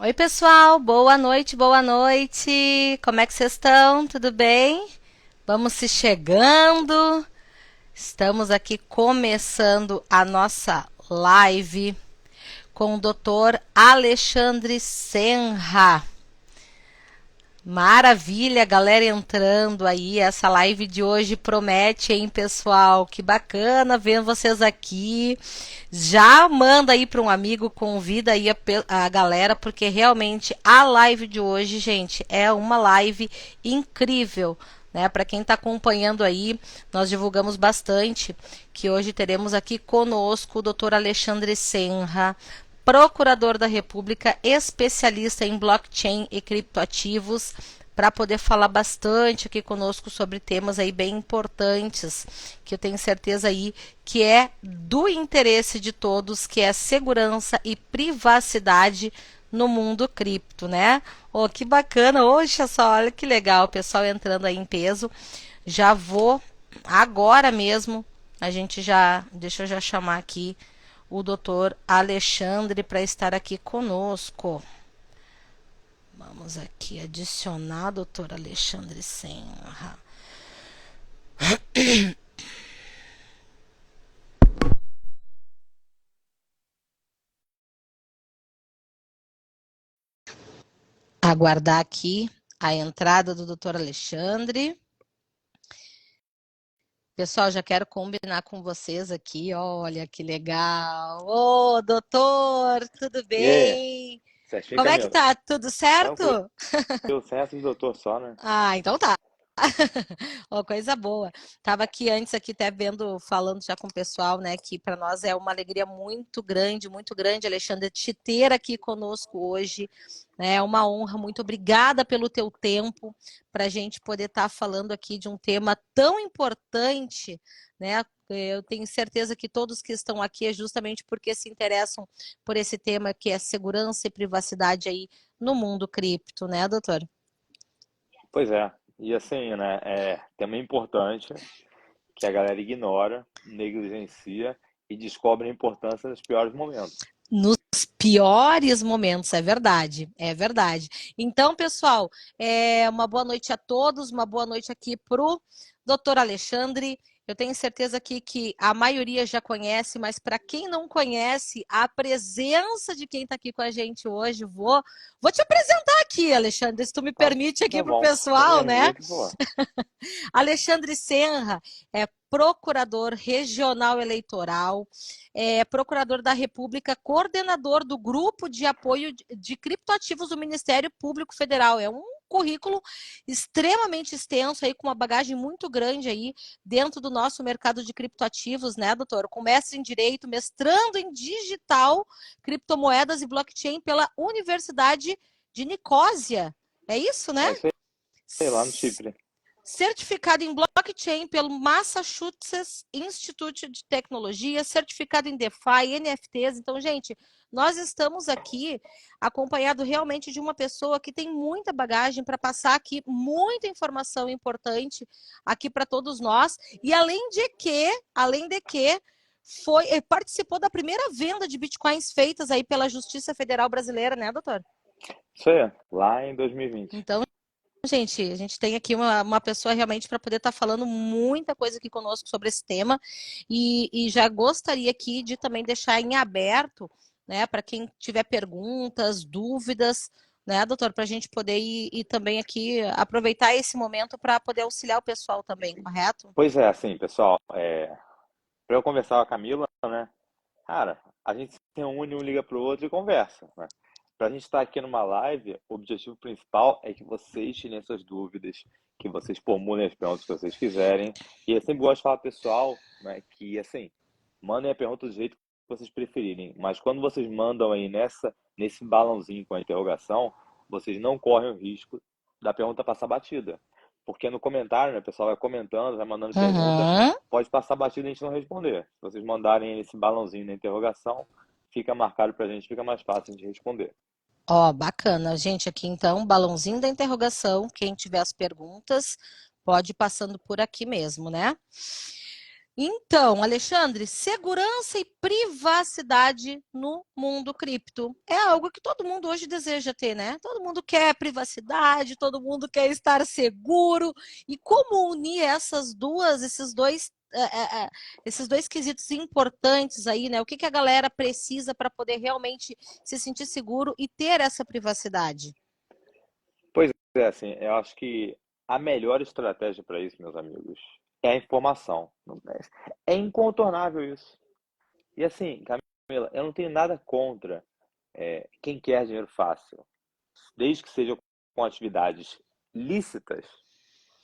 Oi, pessoal, boa noite, boa noite. Como é que vocês estão? Tudo bem? Vamos se chegando. Estamos aqui começando a nossa live com o Dr. Alexandre Senra. Maravilha, galera entrando aí. Essa live de hoje promete, hein, pessoal? Que bacana vendo vocês aqui. Já manda aí para um amigo, convida aí a galera, porque realmente a live de hoje, gente, é uma live incrível. Né, para quem está acompanhando aí, nós divulgamos bastante que hoje teremos aqui conosco o Dr. Alexandre Senra, procurador da República, especialista em blockchain e criptoativos, para poder falar bastante aqui conosco sobre temas aí bem importantes, que eu tenho certeza aí que é do interesse de todos, que é segurança e privacidade no mundo cripto, né? Oh, que bacana! Oxa só, olha que legal, o pessoal entrando aí em peso. Já vou agora mesmo, a gente já, deixa eu já chamar aqui o doutor Alexandre para estar aqui conosco. Vamos aqui adicionar doutor Alexandre Senra. Aguardar aqui a entrada do doutor Alexandre. Pessoal, já quero combinar com vocês aqui. Olha que legal. Ô, doutor, tudo E aí? bem? Certinho, Como é que Camila? tá? Tudo Tranquilo, certo? certo de doutor só, né? Ah, então tá. Oh, coisa boa. Tava aqui antes aqui até vendo, falando já com o pessoal, né, que para nós é uma alegria muito grande, Alexandre, te ter aqui conosco hoje. Né? É uma honra. Muito obrigada pelo teu tempo para a gente poder estar falando aqui de um tema tão importante, né? Eu tenho certeza que todos que estão aqui é justamente porque se interessam por esse tema que é segurança e privacidade aí no mundo cripto, né, doutor? Pois é. E assim, né? Tema importante que a galera ignora, negligencia e descobre a importância nos piores momentos. Nos piores momentos, é verdade, é verdade. Então, pessoal, uma boa noite a todos, uma boa noite aqui pro doutor Alexandre. Eu tenho certeza aqui que a maioria já conhece, mas para quem não conhece, a presença de quem está aqui com a gente hoje, vou te apresentar aqui, Alexandre, se tu me Tá, permite aqui tá pro bom. Por pessoal, minha né? vida que for. Alexandre Senra é procurador regional eleitoral, é procurador da República, coordenador do grupo de apoio de criptoativos do Ministério Público Federal. É um currículo extremamente extenso aí, com uma bagagem muito grande aí dentro do nosso mercado de criptoativos, né, doutor? Com mestre em Direito, mestrando em Digital, Criptomoedas e Blockchain pela Universidade de Nicósia. É isso, né? É isso aí, lá no Chipre. Certificado em blockchain pelo Massachusetts Institute de Tecnologia, certificado em DeFi, NFTs. Então, gente, nós estamos aqui acompanhado realmente de uma pessoa que tem muita bagagem para passar aqui muita informação importante aqui para todos nós. E além de que participou da primeira venda de bitcoins feitas aí pela Justiça Federal Brasileira, né, doutor? Isso aí, lá em 2020. Então, gente, a gente tem aqui uma pessoa realmente para poder estar falando muita coisa aqui conosco sobre esse tema e já gostaria aqui de também deixar em aberto, né, para quem tiver perguntas, dúvidas, né, doutor, para a gente poder ir também aqui aproveitar esse momento para poder auxiliar o pessoal também, correto? Pois é, assim, pessoal, para eu conversar com a Camila, né? Cara, a gente se reúne, um liga pro outro e conversa, né? Pra gente estar aqui numa live, o objetivo principal é que vocês tirem suas dúvidas, que vocês formulem as perguntas que vocês quiserem. E eu sempre gosto de falar, pessoal, né, que assim, mandem a pergunta do jeito que vocês preferirem. Mas quando vocês mandam aí nesse balãozinho com a interrogação, vocês não correm o risco da pergunta passar batida. Porque no comentário, né, o pessoal vai comentando, vai mandando pergunta, Uhum. pode passar batida e a gente não responder. Se vocês mandarem esse balãozinho na interrogação, fica marcado pra gente, fica mais fácil de responder. Ó, bacana. Gente, aqui então, balãozinho da interrogação. Quem tiver as perguntas, pode ir passando por aqui mesmo, né? Então, Alexandre, segurança e privacidade no mundo cripto é algo que todo mundo hoje deseja ter, né? Todo mundo quer privacidade, todo mundo quer estar seguro. E como unir esses dois quesitos importantes aí, né? O que a galera precisa para poder realmente se sentir seguro e ter essa privacidade? Pois é, assim, eu acho que a melhor estratégia para isso, meus amigos, é a informação. É incontornável isso. E assim, Camila, eu não tenho nada contra quem quer dinheiro fácil, desde que seja com atividades lícitas,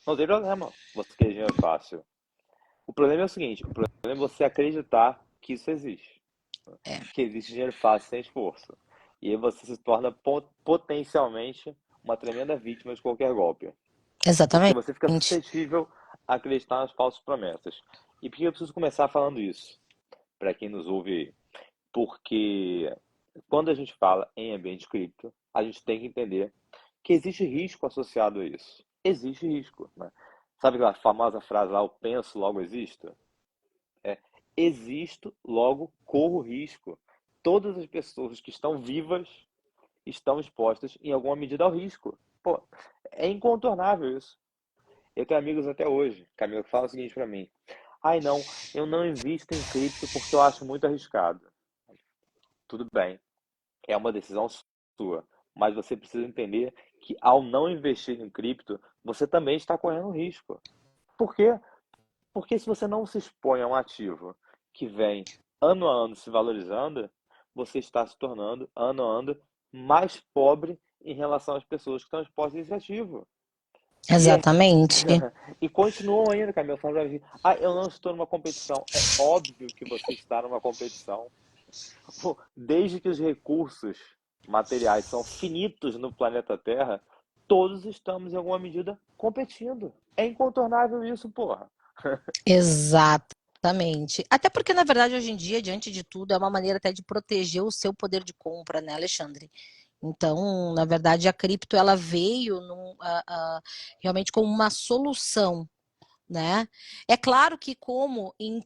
não tem problema você querer dinheiro fácil. O problema é o seguinte, o problema é você acreditar que isso existe, É, que existe dinheiro fácil sem esforço. E aí você se torna potencialmente uma tremenda vítima de qualquer golpe. Porque exatamente. você fica suscetível a acreditar nas falsas promessas. E por que eu preciso começar falando isso? Para quem nos ouve aí. Porque quando a gente fala em ambiente cripto, a gente tem que entender que existe risco associado a isso. Existe risco, né? Sabe aquela famosa frase lá, eu penso, logo existo? É, existo, logo corro risco. Todas as pessoas que estão vivas estão expostas em alguma medida ao risco. Pô, é incontornável isso. Eu tenho amigos até hoje, Camilo, que falam o seguinte para mim: ai não, eu não invisto em cripto porque eu acho muito arriscado. Tudo bem, é uma decisão sua, mas você precisa entender que ao não investir em cripto, você também está correndo risco. Por quê? Porque se você não se expõe a um ativo que vem ano a ano se valorizando, você está se tornando ano a ano mais pobre em relação às pessoas que estão expostas a esse ativo. E, é, Exatamente. e continuam ainda, Camilo, falando assim, ah, eu não estou numa competição. É óbvio que você está numa competição. Pô, desde que os recursos materiais são finitos no planeta Terra, todos estamos, em alguma medida, competindo. É incontornável isso, porra. Exatamente. Até porque, na verdade, hoje em dia, diante de tudo, é uma maneira até de proteger o seu poder de compra, né, Alexandre? Então, na verdade, a cripto ela veio realmente como uma solução, né? É claro que como em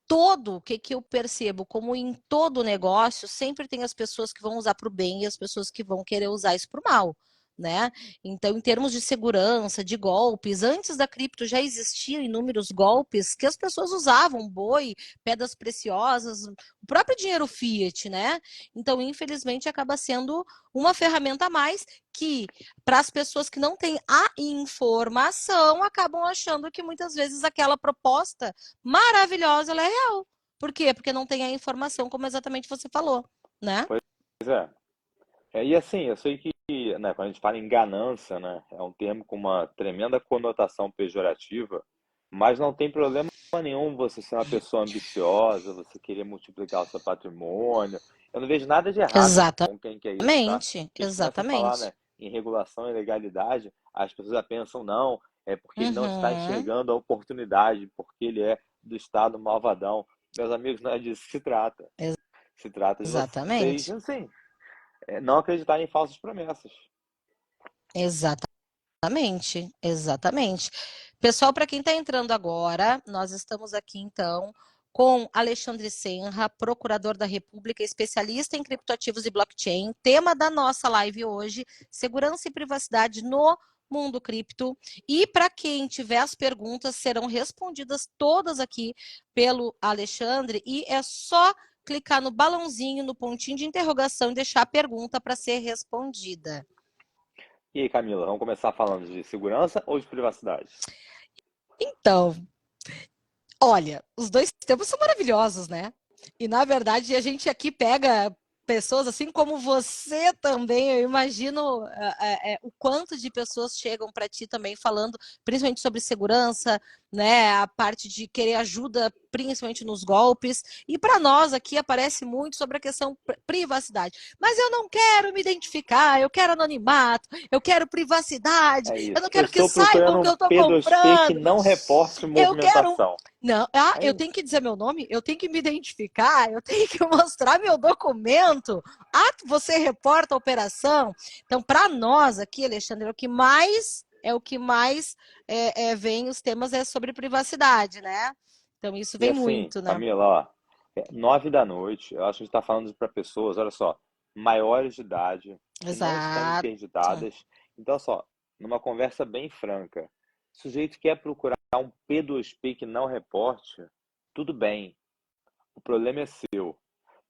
todo, o que, que eu percebo, como em todo negócio, sempre tem as pessoas que vão usar para o bem e as pessoas que vão querer usar isso para o mal. Né? Então, em termos de segurança, de golpes, antes da cripto já existiam inúmeros golpes que as pessoas usavam, boi, pedras preciosas, o próprio dinheiro fiat, né? Então, infelizmente, acaba sendo uma ferramenta a mais que, para as pessoas que não têm a informação, acabam achando que muitas vezes aquela proposta maravilhosa, ela é real. Por quê? Porque não tem a informação, como exatamente você falou, né? Pois é. E assim, eu sei que, né, quando a gente fala em ganância, né, é um termo com uma tremenda conotação pejorativa, mas não tem problema nenhum você ser uma pessoa ambiciosa, você querer multiplicar o seu patrimônio. Eu não vejo nada de errado com quem quer isso, tá? Exatamente, Porque a gente começa a falar, exatamente. né, em regulação e legalidade, as pessoas já pensam, não, é porque ele não está Uhum, enxergando a oportunidade, porque ele é do Estado malvadão. Meus amigos, não é disso que se trata. Se trata de vocês, exatamente, assim, não acreditar em falsas promessas. exatamente, exatamente. Pessoal, para quem está entrando agora, nós estamos aqui então com Alexandre Senra, procurador da República, especialista em criptoativos e blockchain. Tema da nossa live hoje: segurança e privacidade no mundo cripto. E para quem tiver as perguntas, serão respondidas todas aqui pelo Alexandre, e é só clicar no balãozinho, no pontinho de interrogação e deixar a pergunta para ser respondida. E aí, Camila, vamos começar falando de segurança ou de privacidade? Então, olha, os dois temas são maravilhosos, né? E na verdade a gente aqui pega pessoas assim como você também. Eu imagino o quanto de pessoas chegam para ti também falando, principalmente sobre segurança, né? A parte de querer ajuda, principalmente nos golpes. E para nós aqui aparece muito sobre a questão privacidade. Mas eu não quero me identificar, eu quero anonimato, eu quero privacidade, É eu não isso. Eu quero que estou saibam procurando o que um eu estou P2P que comprando. não reporte Eu quero movimentação. não, É eu tenho isso. que dizer meu nome, eu tenho que me identificar, eu tenho que mostrar meu documento. Ah, você reporta a operação. Então, para nós aqui, Alexandre, o que mais vem os temas é sobre privacidade, né? Então isso E vem assim, muito, né? Camila, ó, 9 da noite, eu acho que a gente está falando para pessoas, olha só, maiores de idade, que não estão Exato. interditadas. Então, só, numa conversa bem franca, o sujeito quer procurar um P2P que não reporte, tudo bem, o problema é seu,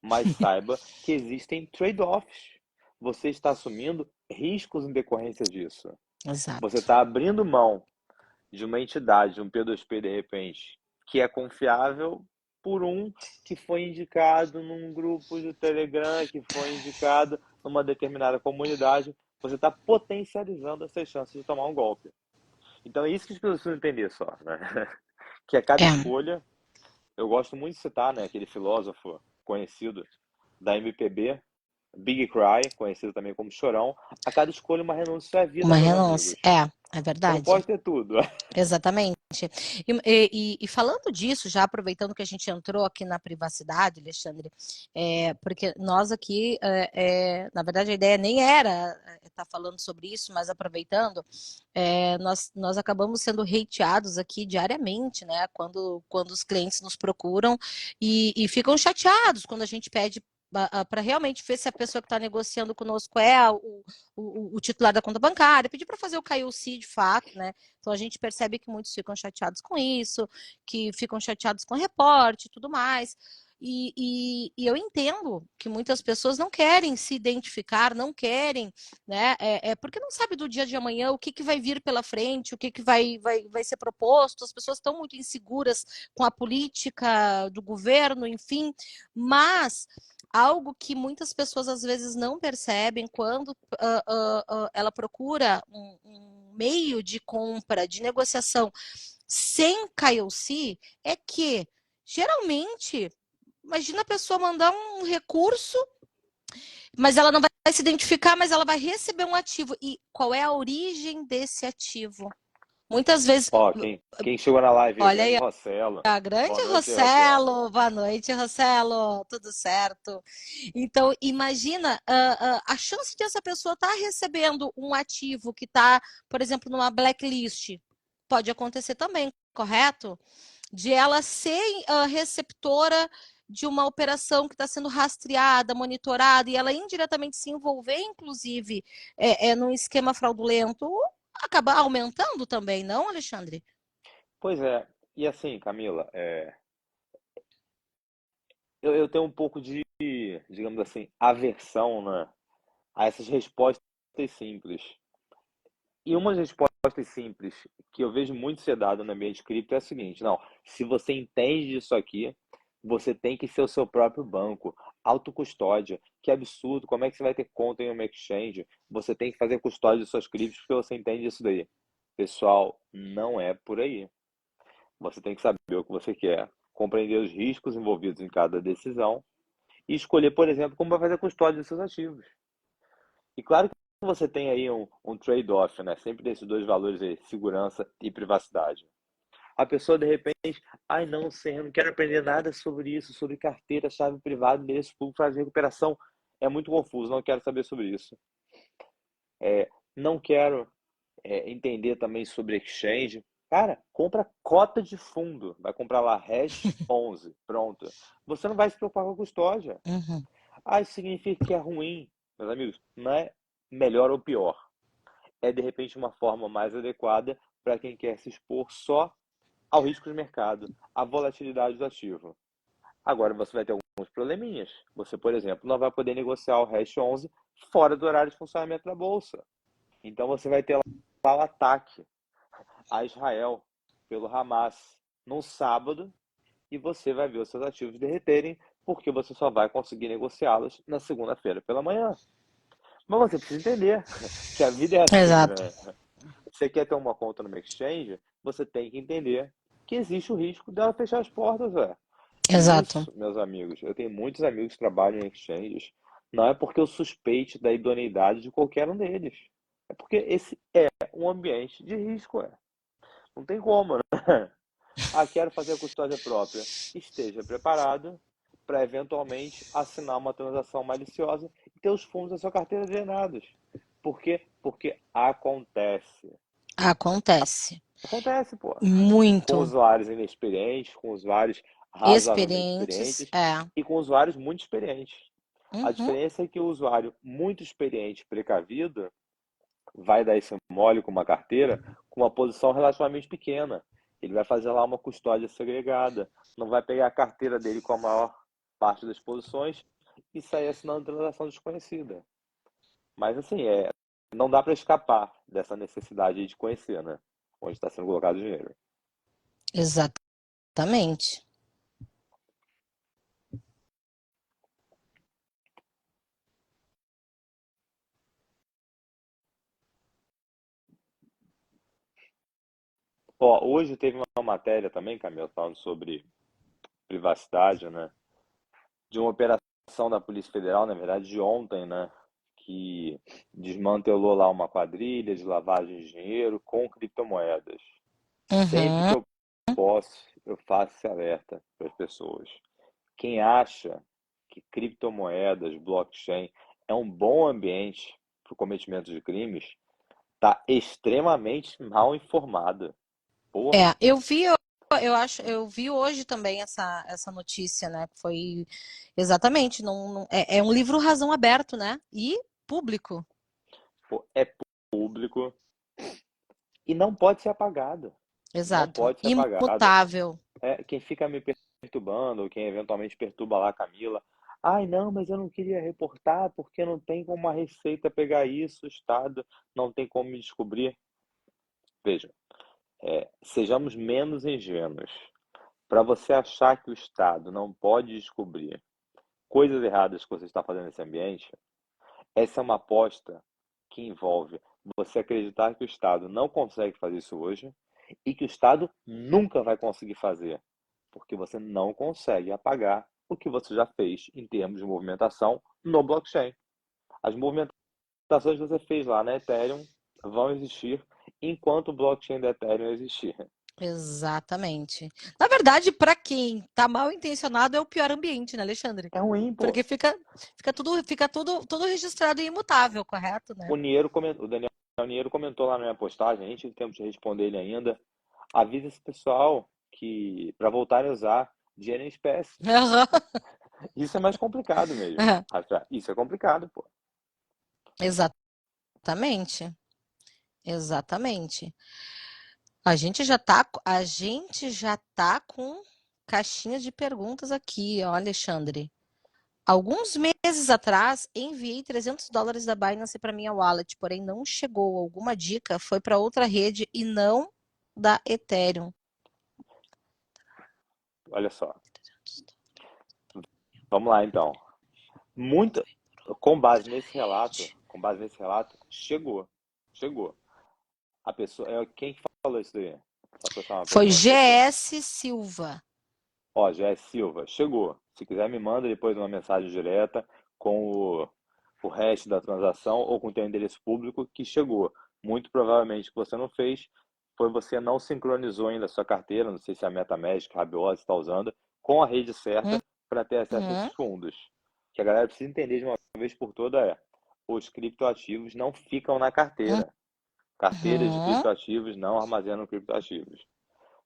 mas saiba que existem trade-offs. Você está assumindo riscos em decorrência disso. Você Exato. está abrindo mão de uma entidade, de um P2P de repente, que é confiável por um que foi indicado num grupo de Telegram, que foi indicado numa determinada comunidade, você está potencializando essas chances de tomar um golpe. Então é isso que as pessoas precisam entender só, né? Que a cada É, escolha, eu gosto muito de citar, né, aquele filósofo conhecido da MPB, Big Cry, conhecido também como Chorão, a cada escolha uma renúncia à vida, uma meus renúncia. amigos. É Você não verdade. pode ter tudo. Exatamente. E falando disso, já aproveitando que a gente entrou aqui na privacidade, Alexandre, porque nós aqui, na verdade, a ideia nem era estar falando sobre isso, mas aproveitando, nós acabamos sendo hateados aqui diariamente, né? Quando os clientes nos procuram e ficam chateados quando a gente pede para realmente ver se a pessoa que está negociando conosco é o titular da conta bancária, pedir para fazer o KYC de fato, né? Então a gente percebe que muitos ficam chateados com isso, que ficam chateados com o reporte e tudo mais. E eu entendo que muitas pessoas não querem se identificar, não querem, né? Porque não sabe do dia de amanhã o que vai vir pela frente, o que vai ser proposto. As pessoas estão muito inseguras com a política do governo, enfim. Mas algo que muitas pessoas às vezes não percebem quando ela procura um meio de compra, de negociação sem KYC, é que geralmente, imagina a pessoa mandar um recurso, mas ela não vai se identificar, mas ela vai receber um ativo. E qual é a origem desse ativo? Muitas vezes, Ó, quem chegou na live aí, olha grande aí, Rossello. a grande Boa noite, Rossello. Rossello, boa noite, Rossello, tudo certo? Então, imagina a chance de essa pessoa estar recebendo um ativo que está, por exemplo, numa blacklist. Pode acontecer também, correto? De ela ser receptora de uma operação que está sendo rastreada, monitorada, e ela indiretamente se envolver, inclusive, num esquema fraudulento, acaba aumentando também, não, Alexandre? Pois é, e assim, Camila, eu tenho um pouco de, digamos assim, aversão, né, a essas respostas simples. E uma das respostas simples que eu vejo muito ser dada no ambiente cripto é a seguinte: não, se você entende disso aqui, você tem que ser o seu próprio banco, autocustódia. Que absurdo, como é que você vai ter conta em uma exchange? Você tem que fazer custódia de suas criptos porque você entende isso daí. Pessoal, não é por aí. Você tem que saber o que você quer, compreender os riscos envolvidos em cada decisão e escolher, por exemplo, como vai fazer a custódia dos seus ativos. E claro que você tem aí um trade-off, né? Sempre desses dois valores aí, segurança e privacidade. A pessoa, de repente, ai não, Senhor, eu não quero aprender nada sobre isso, sobre carteira, chave privada, endereço público, fase de recuperação. É muito confuso, não quero saber sobre isso. Não quero entender também sobre exchange. Cara, compra cota de fundo. Vai comprar lá hash 11, pronto. Você não vai se preocupar com a custódia. Uhum. Ah, isso significa que é ruim, meus amigos. Não é melhor ou pior. É, de repente, uma forma mais adequada para quem quer se expor só ao risco de mercado, à volatilidade do ativo. Agora, você vai ter alguns probleminhas. Você, por exemplo, não vai poder negociar o hash 11 fora do horário de funcionamento da bolsa. Então, você vai ter lá o ataque a Israel pelo Hamas no sábado e você vai ver os seus ativos derreterem porque você só vai conseguir negociá-los na segunda-feira pela manhã. Mas você precisa entender que a vida é assim, Exato, né? Você quer ter uma conta no exchange, você tem que entender que existe o risco dela fechar as portas, velho. E exato. isso, meus amigos, eu tenho muitos amigos que trabalham em exchanges, não é porque eu suspeite da idoneidade de qualquer um deles. É porque esse é um ambiente de risco, é. Não tem como, né? Ah, quero fazer a custódia própria. Esteja preparado para eventualmente assinar uma transação maliciosa e ter os fundos da sua carteira drenados. Por quê? Porque acontece. Acontece. Acontece, pô. Com Muito usuários inexperientes, com usuários razoavelmente experientes. experientes É. e com usuários muito experientes. A Uhum. diferença é que o usuário muito experiente, precavido, vai dar esse mole com uma carteira com uma posição relativamente pequena. Ele vai fazer lá uma custódia segregada, não vai pegar a carteira dele com a maior parte das posições e sair assinando transação desconhecida. Mas assim, não dá para escapar dessa necessidade de conhecer, né? Onde está sendo colocado o dinheiro. Exatamente. Ó, hoje teve uma matéria também, Camila, falando sobre privacidade, né? De uma operação da Polícia Federal, na verdade, de ontem, né? Que desmantelou lá uma quadrilha de lavagem de dinheiro com criptomoedas. Sempre que Uhum. eu posso, eu faço esse alerta para as pessoas. Quem acha que criptomoedas, blockchain, é um bom ambiente para o cometimento de crimes, está extremamente mal informado. Porra, Eu vi hoje também essa notícia, né? Que foi exatamente, é um livro razão aberto, né? E público. pô, é público e não pode ser apagado. Não Exato. pode ser apagado. Imutável. Quem fica me perturbando, ou quem eventualmente perturba lá a Camila, ai não, mas eu não queria reportar porque não tem como a Receita pegar isso, o Estado não tem como me descobrir. Veja, sejamos menos ingênuos. Para você achar que o Estado não pode descobrir coisas erradas que você está fazendo nesse ambiente, essa é uma aposta que envolve você acreditar que o Estado não consegue fazer isso hoje e que o Estado nunca vai conseguir fazer, porque você não consegue apagar o que você já fez em termos de movimentação no blockchain. As movimentações que você fez lá na Ethereum vão existir enquanto o blockchain da Ethereum existir. Exatamente. Na verdade, para quem tá mal intencionado, é o pior ambiente, né, Alexandre? É ruim, pô. Porque fica tudo registrado e imutável, correto, né? O Daniel Niero comentou lá na minha postagem, a gente tem tempo de responder ele ainda. Avisa esse pessoal que para voltarem a usar dinheiro em espécie. Aham. Isso é mais complicado mesmo, Rafa. Isso é complicado, pô. Exatamente. Exatamente. A gente já tá com caixinha de perguntas aqui, ó, Alexandre. Alguns meses atrás, enviei $300 da Binance para minha wallet, porém não chegou. Alguma dica? Foi para outra rede e não da Ethereum. Olha só. Vamos lá então. Muito com base nesse relato, chegou. Chegou. A pessoa, quem que falou isso daí? Só para eu chamar a Foi atenção de você. GS Silva. Ó, já é Silva, chegou. Se quiser me manda depois uma mensagem direta com o resto da transação ou com o teu endereço público que chegou. Muito provavelmente o que você não fez foi você não sincronizou ainda a sua carteira, não sei se é a MetaMask, a Rabiose está usando, com a rede certa para ter acesso a Uhum, esses fundos. O que a galera precisa entender de uma vez por toda os criptoativos não ficam na carteira. Carteiras de uhum. criptoativos não armazenam criptoativos.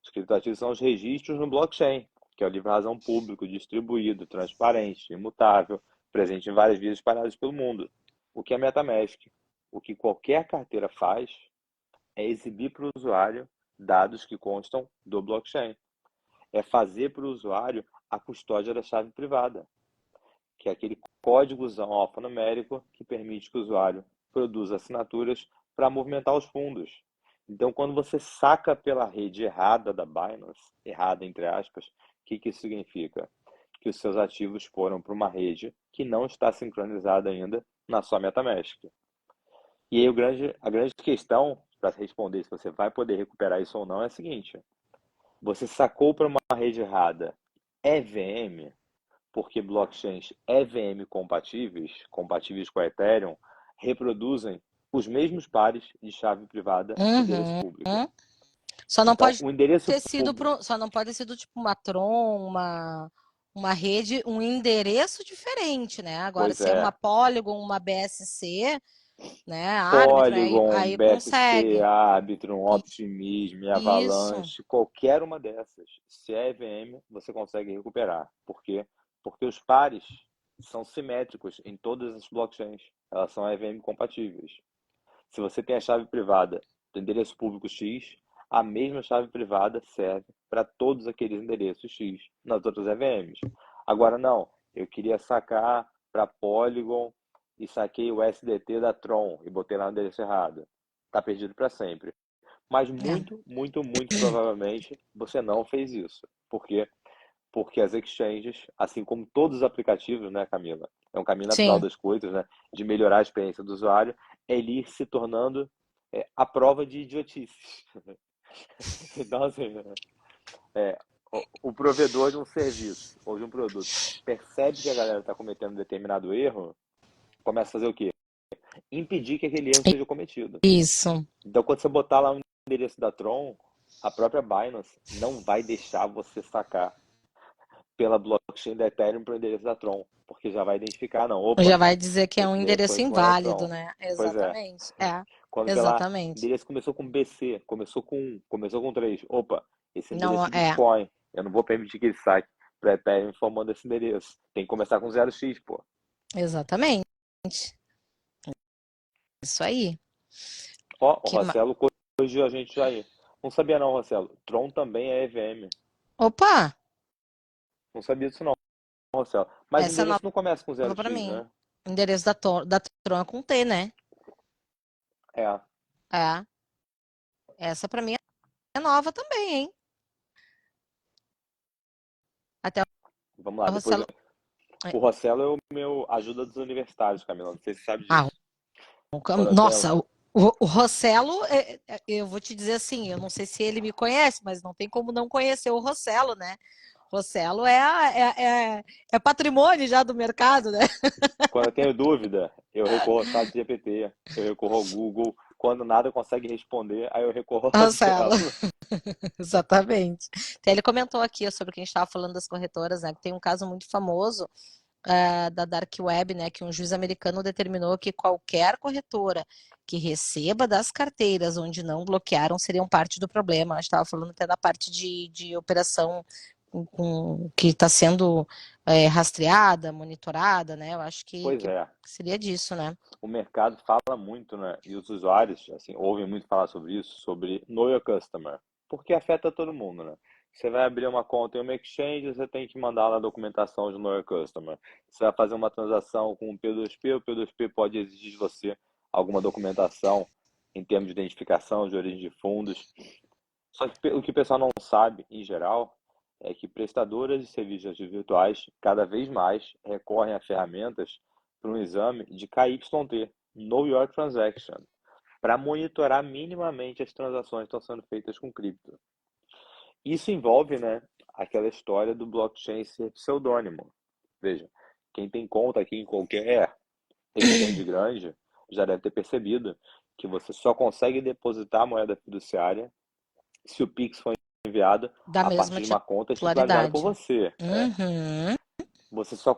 Os criptoativos são os registros no blockchain, que é o livre-razão público, distribuído, transparente, imutável, presente em várias vias espalhadas pelo mundo. O que é MetaMask? O que qualquer carteira faz é exibir para o usuário dados que constam do blockchain. É fazer para o usuário a custódia da chave privada, que é aquele códigozão alfanumérico que permite que o usuário produza assinaturas para movimentar os fundos. Então, quando você saca pela rede errada da Binance, errada entre aspas, o que isso significa? Que os seus ativos foram para uma rede que não está sincronizada ainda na sua MetaMask. E aí a grande questão para responder se você vai poder recuperar isso ou não é a seguinte: você sacou para uma rede errada EVM, porque blockchains EVM compatíveis com a Ethereum, reproduzem os mesmos pares de chave privada e endereço Uhum. público. Só não Então, pode o endereço ter sido público, só não pode ter sido tipo uma Tron, uma rede, um endereço diferente, né? Agora, pois se é uma é, Polygon, uma BSC, né? Árbitrum, Polygon, aí BSC, consegue. Arbitrum, I- Optimism, Isso. Avalanche, qualquer uma dessas, se é EVM, você consegue recuperar. Por quê? Porque os pares são simétricos em todas as blockchains. Elas são EVM compatíveis. Se você tem a chave privada do endereço público X, a mesma chave privada serve para todos aqueles endereços X nas outras EVMs. Agora não, eu queria sacar para Polygon e saquei o SDT da Tron e botei lá no endereço errado. Está perdido para sempre. Mas É. muito, muito, muito provavelmente você não fez isso. Por quê? Porque as exchanges, assim como todos os aplicativos, né, Camila? É um caminho natural Sim, das coisas, né? De melhorar a experiência do usuário, é ele ir se tornando a prova de idiotices. Então, assim, é, o provedor de um serviço ou de um produto percebe que a galera está cometendo um determinado erro, começa a fazer o quê? Impedir que aquele erro seja cometido. isso. Então, quando você botar lá um endereço da Tron, a própria Binance não vai deixar você sacar pela blockchain da Ethereum para o endereço da Tron, porque já vai identificar, não, Já opa, vai dizer que é um esse endereço endereço corresponde à inválido, Tron. né? Pois é. Exatamente. É, Quando vê lá, exatamente. endereço começou com BC, começou com 1, começou com 3, opa, esse Não endereço é é, Bitcoin, eu não vou permitir que ele saque para Ethereum informando esse endereço. Tem que começar com 0x, pô. exatamente. Isso aí. Ó, o Que ma- Rossello corrigiu a gente aí. Não sabia não, Rossello. Tron também é EVM. Opa, Não sabia disso não, Rossello. Mas o essa é endereço não nova começa com para 0x, mim. né? Endereço da Tron é com T, né? É. É. Essa para mim é nova também, hein? Até Vamos lá, o depois Rossello. o Rossello é o meu ajuda dos universitários, Camila. Não sei se você sabe Ah, disso. Quando eu tenho. nossa, o Rossello, eu vou te dizer assim, eu não sei se ele me conhece, mas não tem como não conhecer o Rossello, né? Rossello é patrimônio já do mercado, né? Quando eu tenho dúvida, eu recorro ao chat GPT, eu recorro ao Google. Quando nada consegue responder, aí eu recorro ao Rossello, Rossello. exatamente. Até ele comentou aqui sobre o que a gente estava falando das corretoras, né? Que tem um caso muito famoso da Dark Web, né? Que um juiz americano determinou que qualquer corretora que receba das carteiras onde não bloquearam seriam parte do problema. A gente estava falando até da parte de operação que está sendo rastreada, monitorada, né? Eu acho Pois que é, seria disso, né? o mercado fala muito, né? E os usuários, assim, ouvem muito falar sobre isso, sobre Know Your Customer, porque afeta todo mundo, né? Você vai abrir uma conta em uma exchange, você tem que mandar lá a documentação de Know Your Customer. Você vai fazer uma transação com o P2P, o P2P pode exigir de você alguma documentação em termos de identificação, de origem de fundos. Só que o que o pessoal não sabe, em geral, é que prestadoras de serviços virtuais cada vez mais recorrem a ferramentas para um exame de KYT, Know Your Transaction, para monitorar minimamente as transações que estão sendo feitas com cripto. Isso envolve, né, aquela história do blockchain ser pseudônimo. Veja, quem tem conta aqui em qualquer exchange grande já deve ter percebido que você só consegue depositar a moeda fiduciária se o Pix for enviado Da a mesma partir de uma conta titularizada por titularidade. você. Uhum, Você só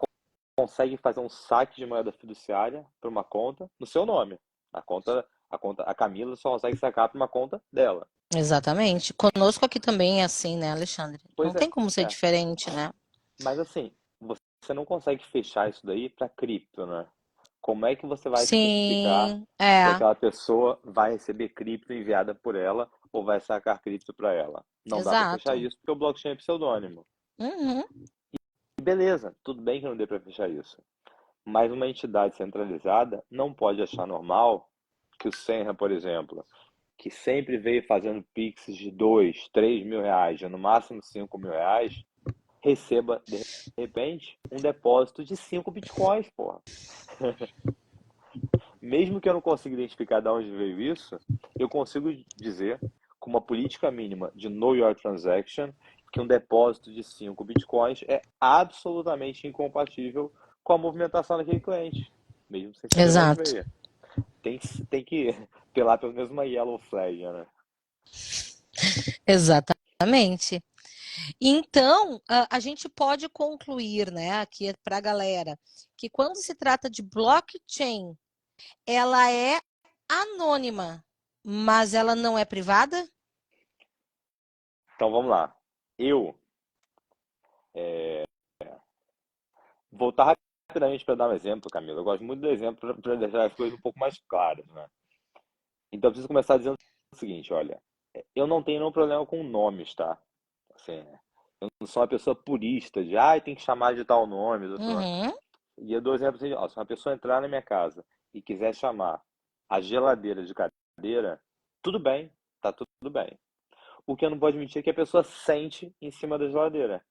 consegue fazer um saque de moeda fiduciária para uma conta no seu nome. A Camila só consegue sacar para uma conta dela. exatamente. Conosco aqui também é assim, né, Alexandre? Não Pois tem como ser é. diferente, né? Mas assim, você não consegue fechar isso daí para cripto, né? Como é que você vai certificar Sim, que é, aquela pessoa vai receber cripto enviada por ela ou vai sacar cripto para ela? Não dá para fechar exato. isso porque o blockchain é pseudônimo. Uhum, E beleza, tudo bem que não dê para fechar isso. Mas uma entidade centralizada não pode achar normal que o Senra, por exemplo, que sempre veio fazendo Pix de 2, 3 mil reais, no máximo 5 mil reais, receba, de repente, um depósito de 5 bitcoins, porra. Mesmo que eu não consiga identificar de onde veio isso, eu consigo dizer, com uma política mínima de Know Your Transaction, que um depósito de 5 bitcoins é absolutamente incompatível com a movimentação daquele cliente, mesmo sem saber de onde exato. veio. Tem que ter lá pelo menos uma yellow flag, né? Exatamente. Então, a gente pode concluir, né, aqui para a galera, que quando se trata de blockchain ela é anônima, mas ela não é privada? Então vamos lá. Eu voltar rapidamente para dar um exemplo, Camila. Eu gosto muito do exemplo para deixar as coisas um pouco mais claras, né? Então eu preciso começar dizendo o seguinte, olha, eu não tenho nenhum problema com nomes, tá? Assim, eu não sou uma pessoa purista de, tem que chamar de tal nome, do outro nome. Uhum, E eu dou exemplo assim, ó, se uma pessoa entrar na minha casa e quiser chamar a geladeira de cadeira, tudo bem, tá tudo bem. O que eu não vou admitir é que a pessoa sente em cima da geladeira.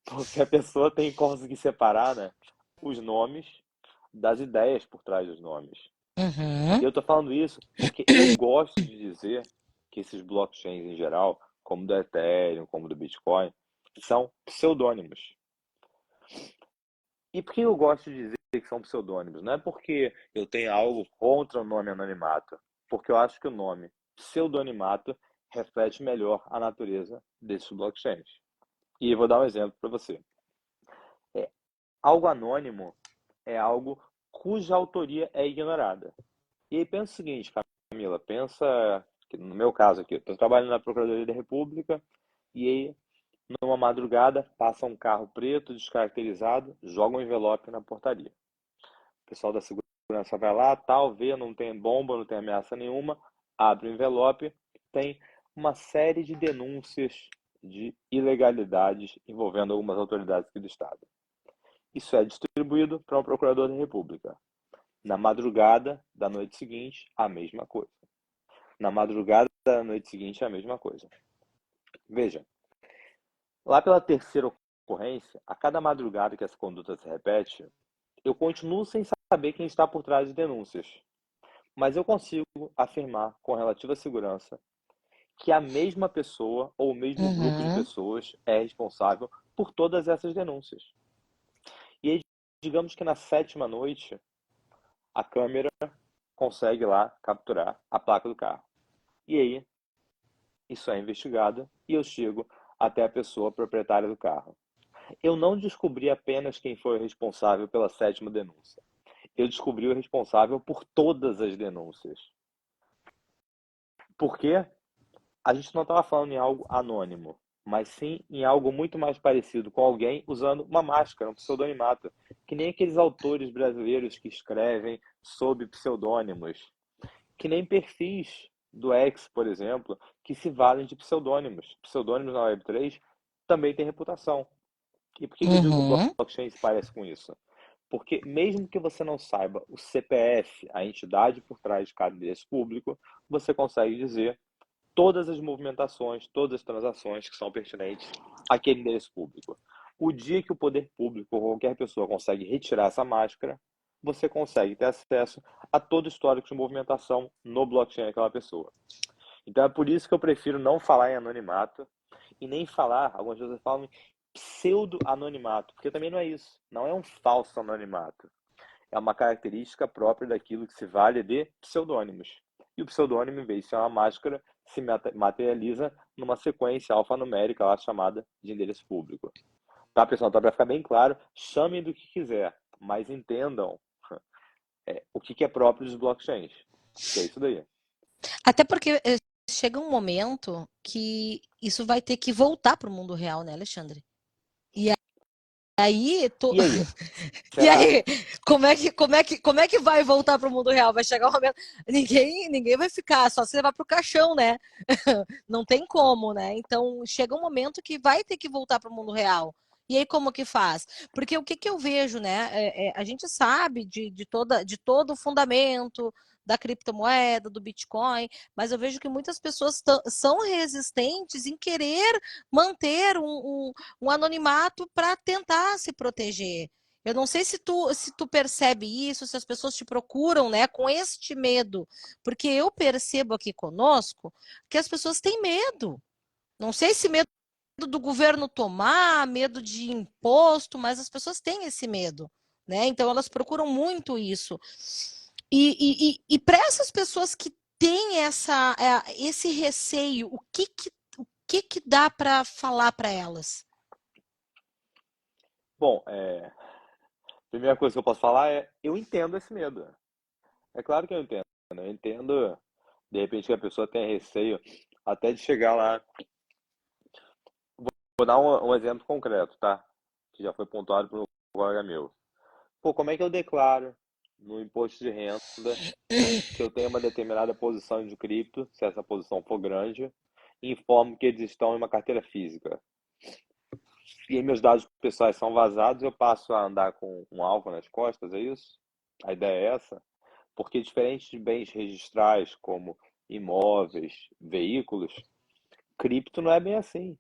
Porque a pessoa tem que conseguir separar, né, os nomes das ideias por trás dos nomes. uhum, E eu estou falando isso porque eu gosto de dizer que esses blockchains em geral, como do Ethereum, como do Bitcoin, são pseudônimos. E por que eu gosto de dizer que são pseudônimos? Não é porque eu tenho algo contra o nome anonimato, porque eu acho que o nome pseudonimato reflete melhor a natureza desses blockchains. E eu vou dar um exemplo para você. É, algo anônimo é algo cuja autoria é ignorada. E aí pensa o seguinte, Camila, pensa que no meu caso aqui, eu estou trabalhando na Procuradoria da República e aí numa madrugada passa um carro preto descaracterizado, joga um envelope na portaria. O pessoal da segurança vai lá, tal, vê, não tem bomba, não tem ameaça nenhuma, abre o envelope, tem uma série de denúncias de ilegalidades envolvendo algumas autoridades aqui do Estado. Isso é distribuído para um procurador da República. Na madrugada da noite seguinte, a mesma coisa. Na madrugada da noite seguinte, a mesma coisa. Veja, lá pela terceira ocorrência, a cada madrugada que essa conduta se repete, eu continuo sem saber quem está por trás de denúncias. Mas eu consigo afirmar com relativa segurança que a mesma pessoa ou o mesmo grupo de uhum. pessoas é responsável por todas essas denúncias. E aí, digamos que na sétima noite, a câmera consegue lá capturar a placa do carro. E aí, isso é investigado e eu chego até a pessoa proprietária do carro. Eu não descobri apenas quem foi o responsável pela sétima denúncia. Eu descobri o responsável por todas as denúncias. Por quê? A gente não estava falando em algo anônimo, mas sim em algo muito mais parecido com alguém usando uma máscara, um pseudonimato. Que nem aqueles autores brasileiros que escrevem sob pseudônimos. Que nem perfis do X, por exemplo, que se valem de pseudônimos. Pseudônimos na Web3 também tem reputação. E por que eu digo que o Uhum. blockchain se parece com isso? Porque mesmo que você não saiba o CPF, a entidade por trás de cada endereço público, você consegue dizer todas as movimentações, todas as transações que são pertinentes àquele endereço público. O dia que o poder público ou qualquer pessoa consegue retirar essa máscara, você consegue ter acesso a todo o histórico de movimentação no blockchain daquela pessoa. Então é por isso que eu prefiro não falar em anonimato e nem falar, algumas pessoas falam em pseudo-anonimato, porque também não é isso, não é um falso anonimato. É uma característica própria daquilo que se vale de pseudônimos. E o pseudônimo, em vez de ser uma máscara, se materializa numa sequência alfanumérica lá chamada de endereço público. Tá, pessoal? Então, para ficar bem claro, chamem do que quiser, mas entendam o que é próprio dos blockchains. Que é isso daí. Até porque chega um momento que isso vai ter que voltar para o mundo real, né, Alexandre? E aí, E aí? e Será? aí, como é que vai voltar para o mundo real? Vai chegar um momento, ninguém vai ficar, só se levar para o caixão, né? Não tem como, né? Então chega um momento que vai ter que voltar para o mundo real. E aí como que faz? Porque o que, que eu vejo, né? A gente sabe de todo o fundamento da criptomoeda, do Bitcoin, mas eu vejo que muitas pessoas são resistentes em querer manter um anonimato para tentar se proteger. Eu não sei se tu percebe isso, se as pessoas te procuram, né, com este medo, porque eu percebo aqui conosco que as pessoas têm medo. Não sei se medo do governo tomar, medo de imposto, mas as pessoas têm esse medo, né? Então elas procuram muito isso. E para essas pessoas que têm esse receio, o que dá para falar para elas? Bom, a primeira coisa que eu posso falar é, eu entendo esse medo. É claro que eu entendo, né? Eu entendo, de repente, que a pessoa tenha receio até de chegar lá. Vou dar um exemplo concreto, tá? Que já foi pontuado por um colega meu. Pô, como é que eu declaro no imposto de renda que eu tenho uma determinada posição de cripto, se essa posição for grande, e informo que eles estão em uma carteira física? E aí meus dados pessoais são vazados, eu passo a andar com um alvo nas costas, é isso? A ideia é essa? Porque diferente de bens registrais como imóveis, veículos, cripto não é bem assim.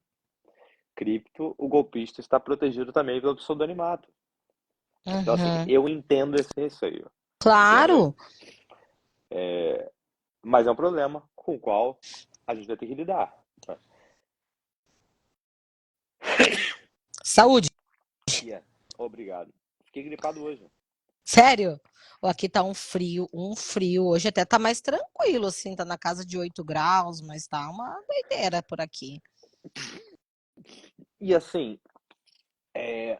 Cripto, o golpista está protegido também pelo pseudonimato. Então, assim, Uhum. eu entendo esse receio, entende? Claro. Mas é um problema com o qual a gente vai ter que lidar. Saúde. Yeah. Obrigado. Fiquei gripado hoje. Sério? Ó, aqui tá um frio, um frio. Hoje até tá mais tranquilo, assim, tá na casa de 8 graus, mas tá uma doideira por aqui. E assim, é,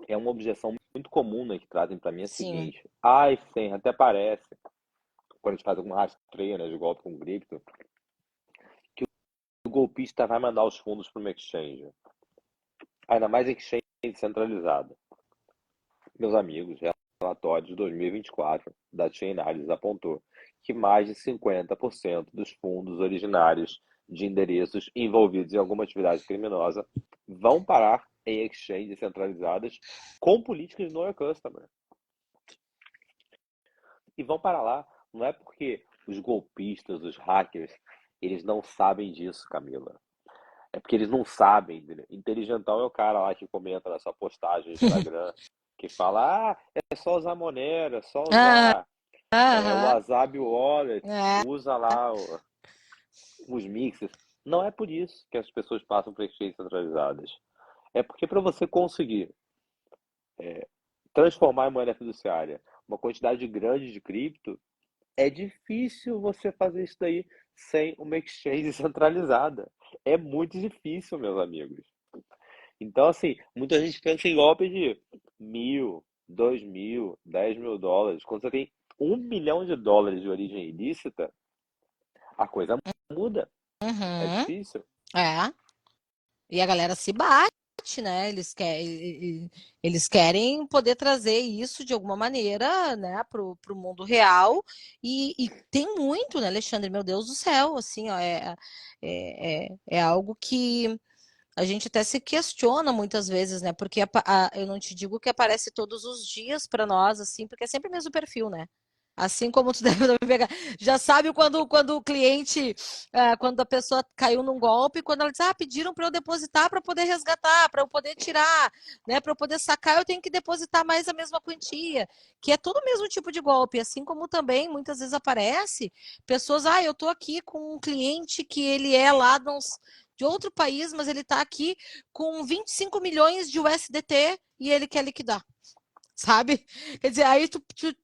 é uma objeção muito comum, né, que trazem para mim é a Sim. seguinte: ai, sim, até parece, quando a gente faz algum rastreio, né, de golpe com cripto, que o golpista vai mandar os fundos para uma exchange, ainda mais exchange centralizada. Meus amigos, relatório de 2024 da Chainalysis apontou que mais de 50% dos fundos originários de endereços envolvidos em alguma atividade criminosa vão parar em exchanges centralizadas com políticas de know your customer. E vão parar lá, não é porque os golpistas, os hackers, eles não sabem disso, Camila. É porque eles não sabem. Entendeu? Inteligentão é o cara lá que comenta na sua postagem no Instagram, que fala, é só usar Monero, é só Ah, usar o aham. Wasabi Wallet, É. usa lá os mixes. Não é por isso que as pessoas passam por exchanges centralizadas. É porque para você conseguir transformar em moeda fiduciária uma quantidade grande de cripto, é difícil você fazer isso daí sem uma exchange centralizada. É muito difícil, meus amigos. Então, assim, muita gente pensa em golpe de 1.000, 2.000, 10.000 dólares. Quando você tem 1 milhão de dólares de origem ilícita, a coisa muda. É Uhum. difícil. É. E a galera se bate, né? Eles querem poder trazer isso de alguma maneira, né, pro mundo real. E tem muito, né, Alexandre? Meu Deus do céu, assim, ó, é algo que a gente até se questiona muitas vezes, né? Porque eu não te digo que aparece todos os dias para nós, assim, porque é sempre o mesmo perfil, né? Assim como tu deve pegar. Já sabe quando o cliente, quando a pessoa caiu num golpe, quando ela diz, pediram para eu depositar para poder resgatar, para eu poder tirar, né? Para eu poder sacar, eu tenho que depositar mais a mesma quantia, que é todo o mesmo tipo de golpe. Assim como também muitas vezes aparece pessoas, eu tô aqui com um cliente que ele é lá de outro país, mas ele está aqui com 25 milhões de USDT e ele quer liquidar. Sabe? Quer dizer, aí tu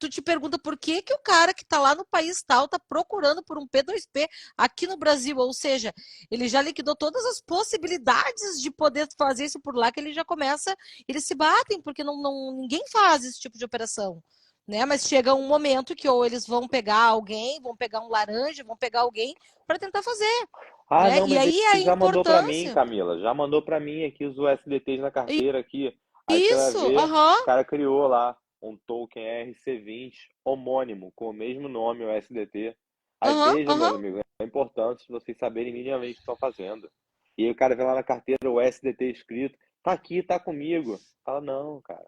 te pergunta por que, que o cara que está lá no país tal está procurando por um P2P aqui no Brasil, ou seja, ele já liquidou todas as possibilidades de poder fazer isso por lá, que ele já começa, eles se batem, porque ninguém faz esse tipo de operação. Né? Mas chega um momento que ou eles vão pegar alguém, vão pegar um laranja, vão pegar alguém para tentar fazer. Ah, Né? não, E mas ele aí a já mandou para mim, importância. Camila. Já mandou para mim aqui os USDTs na carteira aqui. Aí você vai Isso, ver, aham, o cara criou lá um token RC20 homônimo, com o mesmo nome, o USDT. Aí aham, veja, meus aham. amigos, é importante vocês saberem minimamente o que estão fazendo. E aí o cara vê lá na carteira o USDT escrito, tá aqui, tá comigo. Fala, não, cara.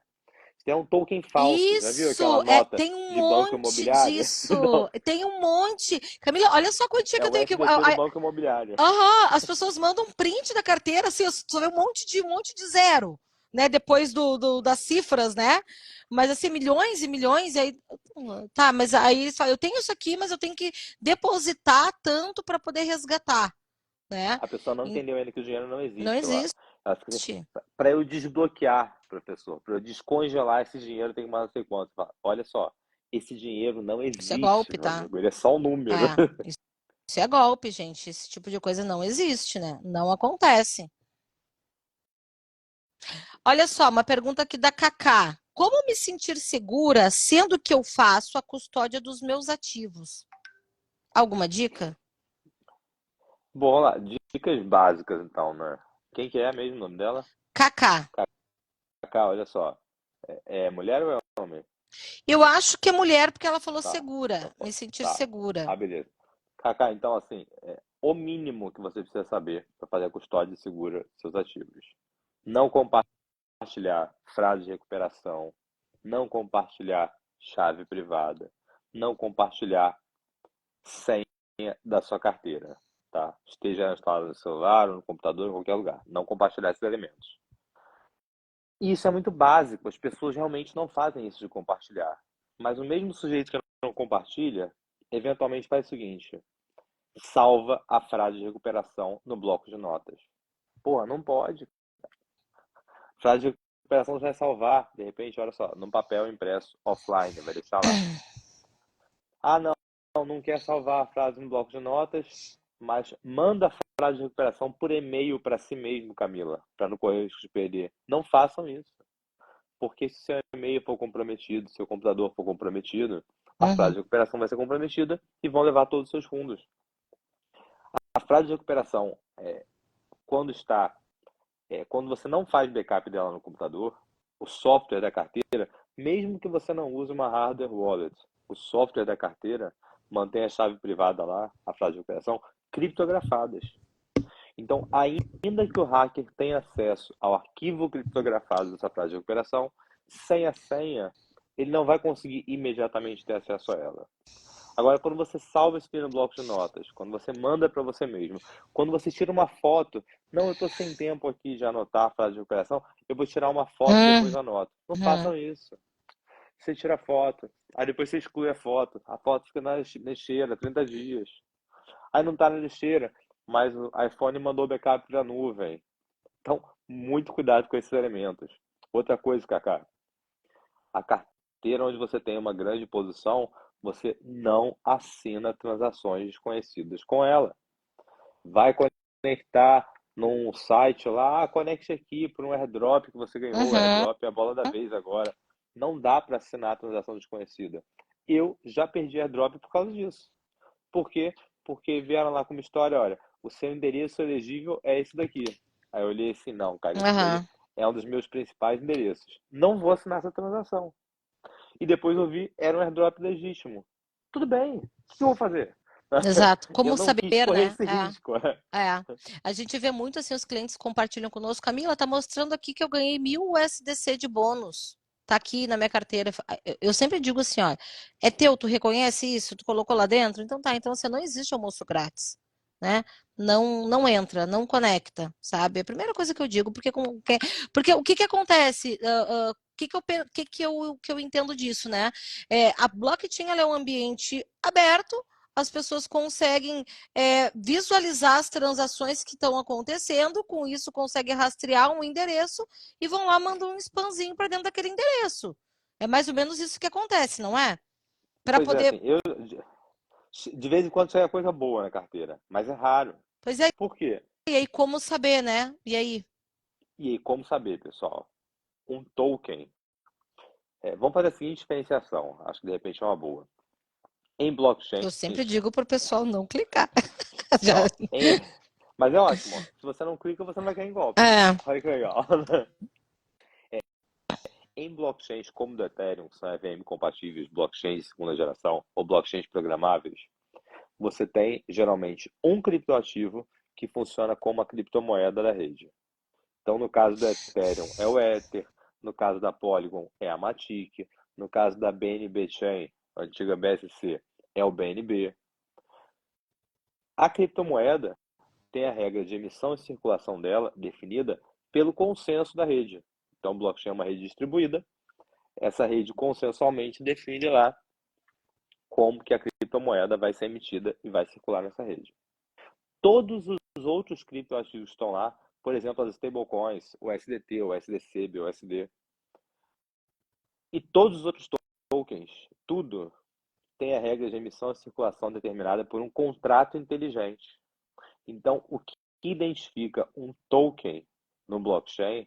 Isso é um token falso. Já viu aquela Isso, nota tem um de banco monte imobiliário? disso. Não, Tem um monte. Camila, olha só a quantia é que eu o tenho aqui. USDT do banco imobiliário. Aham, as pessoas mandam um print da carteira, assim, eu só vê um monte de zero, né? Depois das cifras, né? Mas assim, milhões e milhões, e aí. Tá, mas aí eles falam, eu tenho isso aqui, mas eu tenho que depositar tanto para poder resgatar, né? A pessoa não entendeu ainda que o dinheiro não Não existe lá. existe. Ela fica assim, para eu desbloquear, professor, para eu descongelar esse dinheiro, tem que mais não sei quanto. Fala, olha só, esse dinheiro não Isso é existe, golpe, meu tá? amigo. Ele é só um número. É, isso é golpe, gente. Esse tipo de coisa não existe, né? Não acontece. Olha só, uma pergunta aqui da Cacá. Como me sentir segura, sendo que eu faço a custódia dos meus ativos? Alguma dica? Bom, vamos lá. Dicas básicas, então, né? Quem que é mesmo o nome dela? Kaká. Cacá, olha só. É mulher ou é homem? Eu acho que é mulher porque ela falou Tá, segura, me sentir tá. segura. Ah, beleza. Cacá, então, assim, o mínimo que você precisa saber para fazer a custódia segura dos seus ativos. Não compartilhar frase de recuperação, não compartilhar chave privada, não compartilhar senha da sua carteira, tá? Esteja instalado no celular, ou no computador, em qualquer lugar. Não compartilhar esses elementos. E isso é muito básico, as pessoas realmente não fazem isso de compartilhar. Mas o mesmo sujeito que não compartilha, eventualmente faz o seguinte: salva a frase de recuperação no bloco de notas. Porra, não pode. Frase de recuperação você vai salvar, de repente, olha só, num papel impresso offline, vai deixar lá. Ah, não quer salvar a frase no bloco de notas, mas manda a frase de recuperação por e-mail para si mesmo, Camila, para não correr o risco de perder. Não façam isso. Porque se seu e-mail for comprometido, seu computador for comprometido, a frase Uhum, de recuperação vai ser comprometida e vão levar todos os seus fundos. A frase de recuperação, quando está, quando você não faz backup dela no computador, o software da carteira, mesmo que você não use uma hardware wallet, o software da carteira mantém a chave privada lá, a frase de recuperação, criptografadas. Então, ainda que o hacker tenha acesso ao arquivo criptografado dessa frase de recuperação, sem a senha, ele não vai conseguir imediatamente ter acesso a ela. Agora, quando você salva isso aqui no bloco de notas, quando você manda para você mesmo, quando você tira uma foto, não, eu estou sem tempo aqui de anotar a frase de recuperação, eu vou tirar uma foto e depois anoto. Não uhum. façam isso. Você tira a foto, aí depois você exclui a foto fica na lixeira, 30 dias. Aí não está na lixeira, mas o iPhone mandou backup para a nuvem. Então, muito cuidado com esses elementos. Outra coisa, Kaká, a carteira onde você tem uma grande posição, você não assina transações desconhecidas com ela. Vai conectar num site lá, conecte aqui por um airdrop que você ganhou. O Uhum. airdrop é a bola da vez agora. Não dá para assinar a transação desconhecida. Eu já perdi airdrop por causa disso. Por quê? Porque vieram lá com uma história, olha, o seu endereço elegível é esse daqui. Aí eu olhei assim, não, cara, isso daí Aham. é um dos meus principais endereços. Não vou assinar essa transação. E depois eu vi, era um airdrop legítimo. Tudo bem, o que eu vou fazer? Exato. Eu Como não quis saber, correr né? esse risco. É. A gente vê muito assim, os clientes compartilham conosco. Camila, tá mostrando aqui que eu ganhei 1.000 USDC de bônus. Tá aqui na minha carteira. Eu sempre digo assim, ó, é teu, tu reconhece isso? Tu colocou lá dentro? Então tá, então você não existe almoço grátis, né? Não entra, não conecta, sabe? É a primeira coisa que eu digo, porque o que que acontece? O que que eu entendo disso, né? A blockchain ela é um ambiente aberto, as pessoas conseguem visualizar as transações que estão acontecendo, com isso consegue rastrear um endereço e vão lá mandam um spamzinho para dentro daquele endereço. É mais ou menos isso que acontece, não é? Para Pois é, poder. assim, eu de vez em quando sai coisa boa na carteira, mas é raro. Pois é, Por quê? e aí como saber, né? E aí? E aí, como saber, pessoal? Um token. Vamos fazer a seguinte diferenciação, acho que de repente é uma boa. Em blockchains, Eu sempre digo para o pessoal não clicar. Já. não, mas é ótimo. Ó. Se você não clica, você não vai cair em golpe. É. Olha que legal. Em blockchains como o do Ethereum, que são EVM compatíveis, blockchains de segunda geração ou blockchains programáveis, você tem geralmente um criptoativo que funciona como a criptomoeda da rede. Então, no caso do Ethereum, é o Ether, no caso da Polygon, é a Matic, no caso da BNB Chain, a antiga BSC, é o BNB. A criptomoeda tem a regra de emissão e circulação dela definida pelo consenso da rede. Então, o blockchain é uma rede distribuída. Essa rede consensualmente define lá como que a criptomoeda vai ser emitida e vai circular nessa rede. Todos os outros criptoativos estão lá, por exemplo, as stablecoins, o SDT, o SDC, BUSD, e todos os outros tokens, tudo tem a regra de emissão e circulação determinada por um contrato inteligente. Então, o que identifica um token no blockchain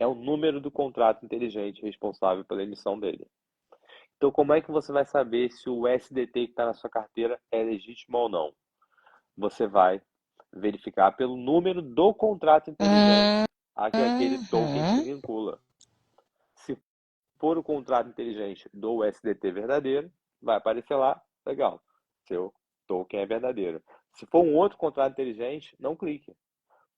é o número do contrato inteligente responsável pela emissão dele. Então, como é que você vai saber se o SDT que está na sua carteira é legítimo ou não? Você vai verificar pelo número do contrato inteligente a que aquele token se Uhum. vincula. Se for o contrato inteligente do SDT verdadeiro, vai aparecer lá, legal, seu token é verdadeiro. Se for um outro contrato inteligente, não clique.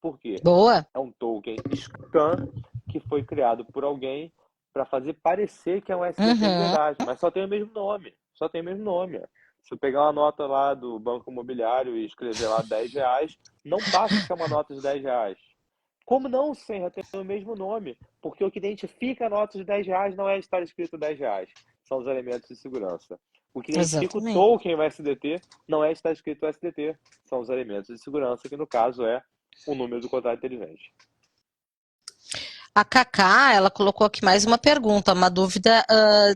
Por quê? Boa. É um token scan que foi criado por alguém para fazer parecer que é um SDT de Uhum. verdade, mas só tem o mesmo nome. Só tem o mesmo nome. Se eu pegar uma nota lá do Banco Imobiliário e escrever lá R$ 10, não passa a ser uma nota de R$ 10. Como não, Senra, tem o mesmo nome? Porque o que identifica a nota de R$ 10 não é estar escrito R$ 10. São os elementos de segurança. O que identifica o Exatamente. token USDT não é estar escrito USDT. São os elementos de segurança, que no caso é o número do contrato inteligente. A Cacá, ela colocou aqui mais uma pergunta, uma dúvida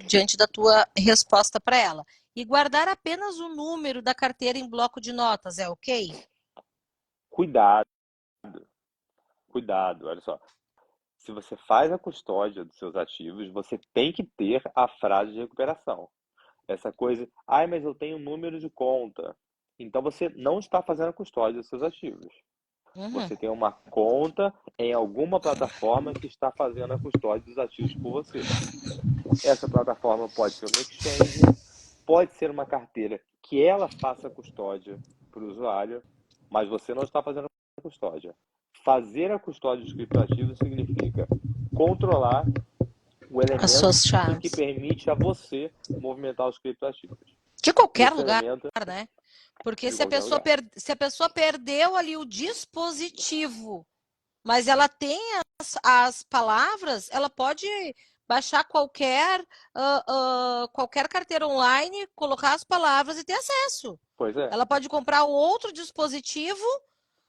diante da tua resposta para ela. E guardar apenas o número da carteira em bloco de notas, é ok? Cuidado, cuidado, olha só. Se você faz a custódia dos seus ativos, você tem que ter a frase de recuperação. Essa coisa, ai, mas eu tenho um número de conta. Então você não está fazendo a custódia dos seus ativos. Uhum. Você tem uma conta em alguma plataforma que está fazendo a custódia dos ativos por você. Essa plataforma pode ser uma exchange, pode ser uma carteira que ela faça a custódia para o usuário, mas você não está fazendo a custódia. Fazer a custódia dos criptoativos significa controlar o As suas elemento que chaves. permite a você movimentar os criptoativos. De qualquer Esse lugar, elemento né? Porque é de qualquer lugar. se a pessoa perdeu ali o dispositivo, mas ela tem as palavras, ela pode baixar qualquer carteira online, colocar as palavras e ter acesso. Pois é. Ela pode comprar outro dispositivo,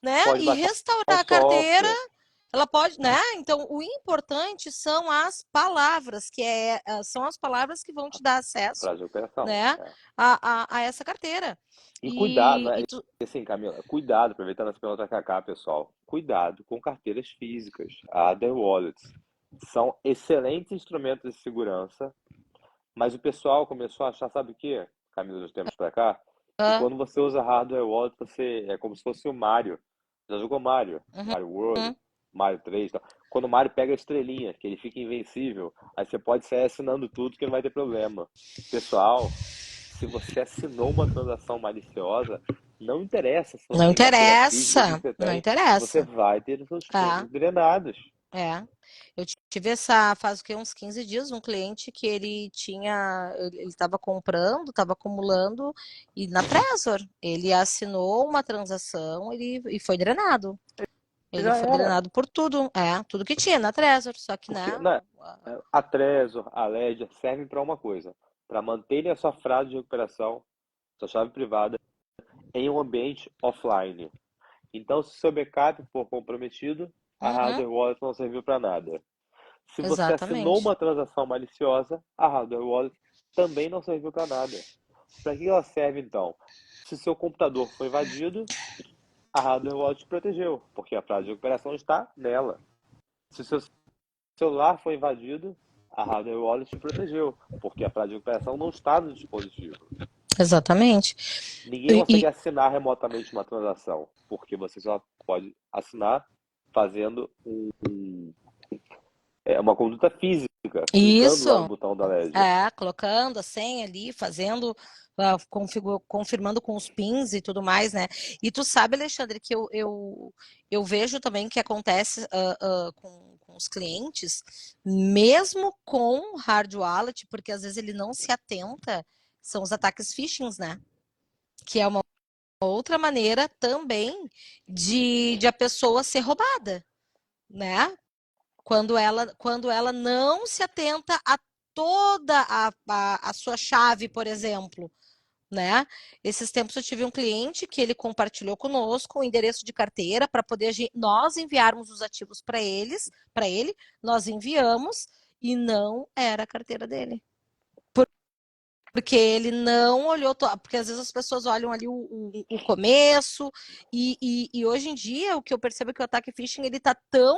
né, Pode e baixar o restaurar a carteira. software. Ela pode, né? Então, o importante são as palavras, são as palavras que vão te dar acesso, Frase de operação. né, É. a essa carteira. E cuidado, né? E tu, Assim, Camila, cuidado, aproveitando essa pergunta da Kaká, pessoal. Cuidado com carteiras físicas, a Other Wallets. São excelentes instrumentos de segurança, mas o pessoal começou a achar, sabe o quê, Camila, dos tempos pra cá? Que ah, quando você usa hardware wallet, você é como se fosse o Mario. Já jogou Mario? uhum, Mario World, uhum. Mario 3 e tal. Quando o Mario pega a estrelinha, que ele fica invencível, aí você pode sair assinando tudo que não vai ter problema. Pessoal, se você assinou uma transação maliciosa, não interessa se não Não tem carteira física, o que interessa, você não tem, você interessa. vai ter os seus É, fundos drenados. é. Eu tive faz o quê? Uns 15 dias, um cliente que ele estava comprando, estava acumulando, e na Trezor, ele assinou uma transação e foi drenado. Ele Já foi era. drenado por tudo que tinha na Trezor, só que, Porque né, né, a Trezor, a Ledger servem para uma coisa, para manterem a sua frase de recuperação, sua chave privada, em um ambiente offline. Então, se o seu backup for comprometido, a uhum, hardware wallet não serviu para nada. Se você assinou exatamente. uma transação maliciosa, a hardware wallet também não serviu para nada. Para que ela serve então? Se seu computador foi invadido, a hardware wallet te protegeu, porque a frase de recuperação está nela. Se o seu celular foi invadido, a hardware wallet te protegeu, porque a frase de recuperação não está no dispositivo. Exatamente. Ninguém consegue assinar remotamente uma transação, porque você só pode assinar fazendo uma conduta física, clicando lá no Isso, botão da Ledger. colocando a senha ali, fazendo, confirmando com os pins e tudo mais, né? E tu sabe, Alexandre, que eu vejo também que acontece com os clientes, mesmo com hard wallet, porque às vezes ele não se atenta, são os ataques phishing, né? Que é uma outra maneira também de a pessoa ser roubada, né? Quando ela não se atenta a toda a sua chave, por exemplo, né? Esses tempos eu tive um cliente que ele compartilhou conosco o endereço de carteira para poder nós enviarmos os ativos para ele, nós enviamos e não era a carteira dele. porque ele não olhou, porque às vezes as pessoas olham ali o começo, e hoje em dia o que eu percebo é que o ataque phishing ele tá tão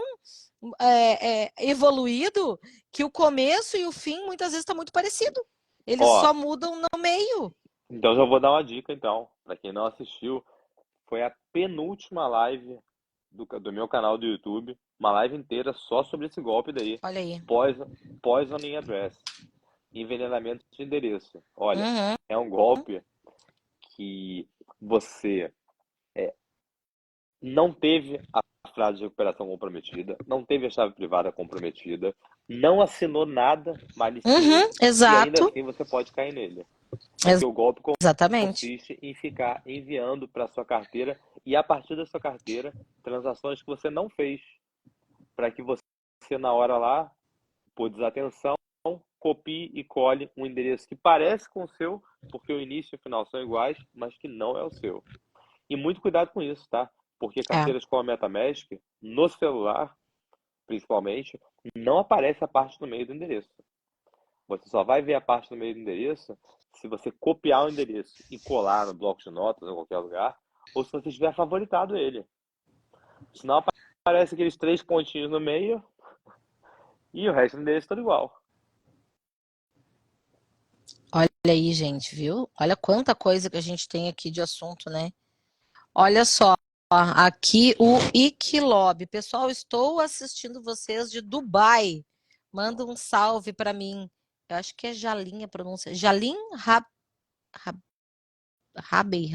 evoluído que o começo e o fim muitas vezes está muito parecido. Eles Ó, só mudam no meio. então já vou dar uma dica então, para quem não assistiu, foi a penúltima live do meu canal do YouTube, uma live inteira só sobre esse golpe daí, Olha aí. Poisoning Address, envenenamento de endereço. Olha, Uhum, é um golpe que você não teve a frase de recuperação comprometida, não teve a chave privada comprometida, não assinou nada malicioso e ainda exato. assim você pode cair nele. Porque o golpe Exatamente. consiste em ficar enviando para sua carteira e a partir da sua carteira transações que você não fez, para que você na hora lá, por desatenção, copie e cole um endereço que parece com o seu, porque o início e o final são iguais, mas que não é o seu. E muito cuidado com isso, tá? Porque É. carteiras como a MetaMask, no celular, principalmente, não aparece a parte no meio do endereço. Você só vai ver a parte no meio do endereço se você copiar o endereço e colar no bloco de notas ou em qualquer lugar, ou se você tiver favoritado ele. Senão aparece aqueles três pontinhos no meio e o resto do endereço todo igual. Olha aí, gente, viu? Olha quanta coisa que a gente tem aqui de assunto, né? Olha só, aqui o Iquilob. Pessoal, estou assistindo vocês de Dubai. Manda um salve para mim. Eu acho que é Jalim a pronúncia. Jalim Rab- Rabei.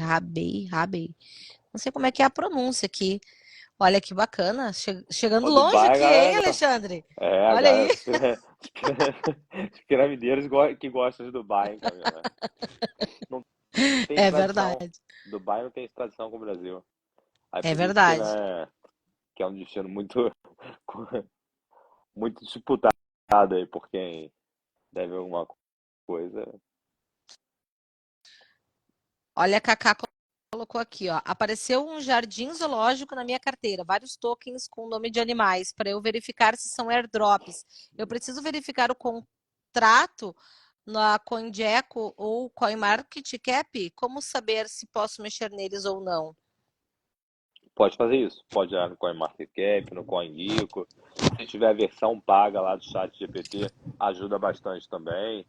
Não sei como é que é a pronúncia aqui. Olha que bacana. Chegando O longe Dubai, aqui, hein, galera. Alexandre? É, a Olha aí. galera. Os piramideiros que gostam de Dubai, hein, Camila? Não tem É tradição. verdade. Dubai não tem tradição com o Brasil. Aí É por isso que, verdade. né, que é um destino muito, muito disputado aí por quem deve alguma coisa. Olha, a Cacá colocou aqui, ó. Apareceu um jardim zoológico na minha carteira, vários tokens com nome de animais, para eu verificar se são airdrops. Eu preciso verificar o contrato na CoinGecko ou CoinMarketCap? Como saber se posso mexer neles ou não? Pode fazer isso. Pode ir no CoinMarketCap, no CoinGecko. Se tiver a versão paga lá do chat GPT, ajuda bastante também.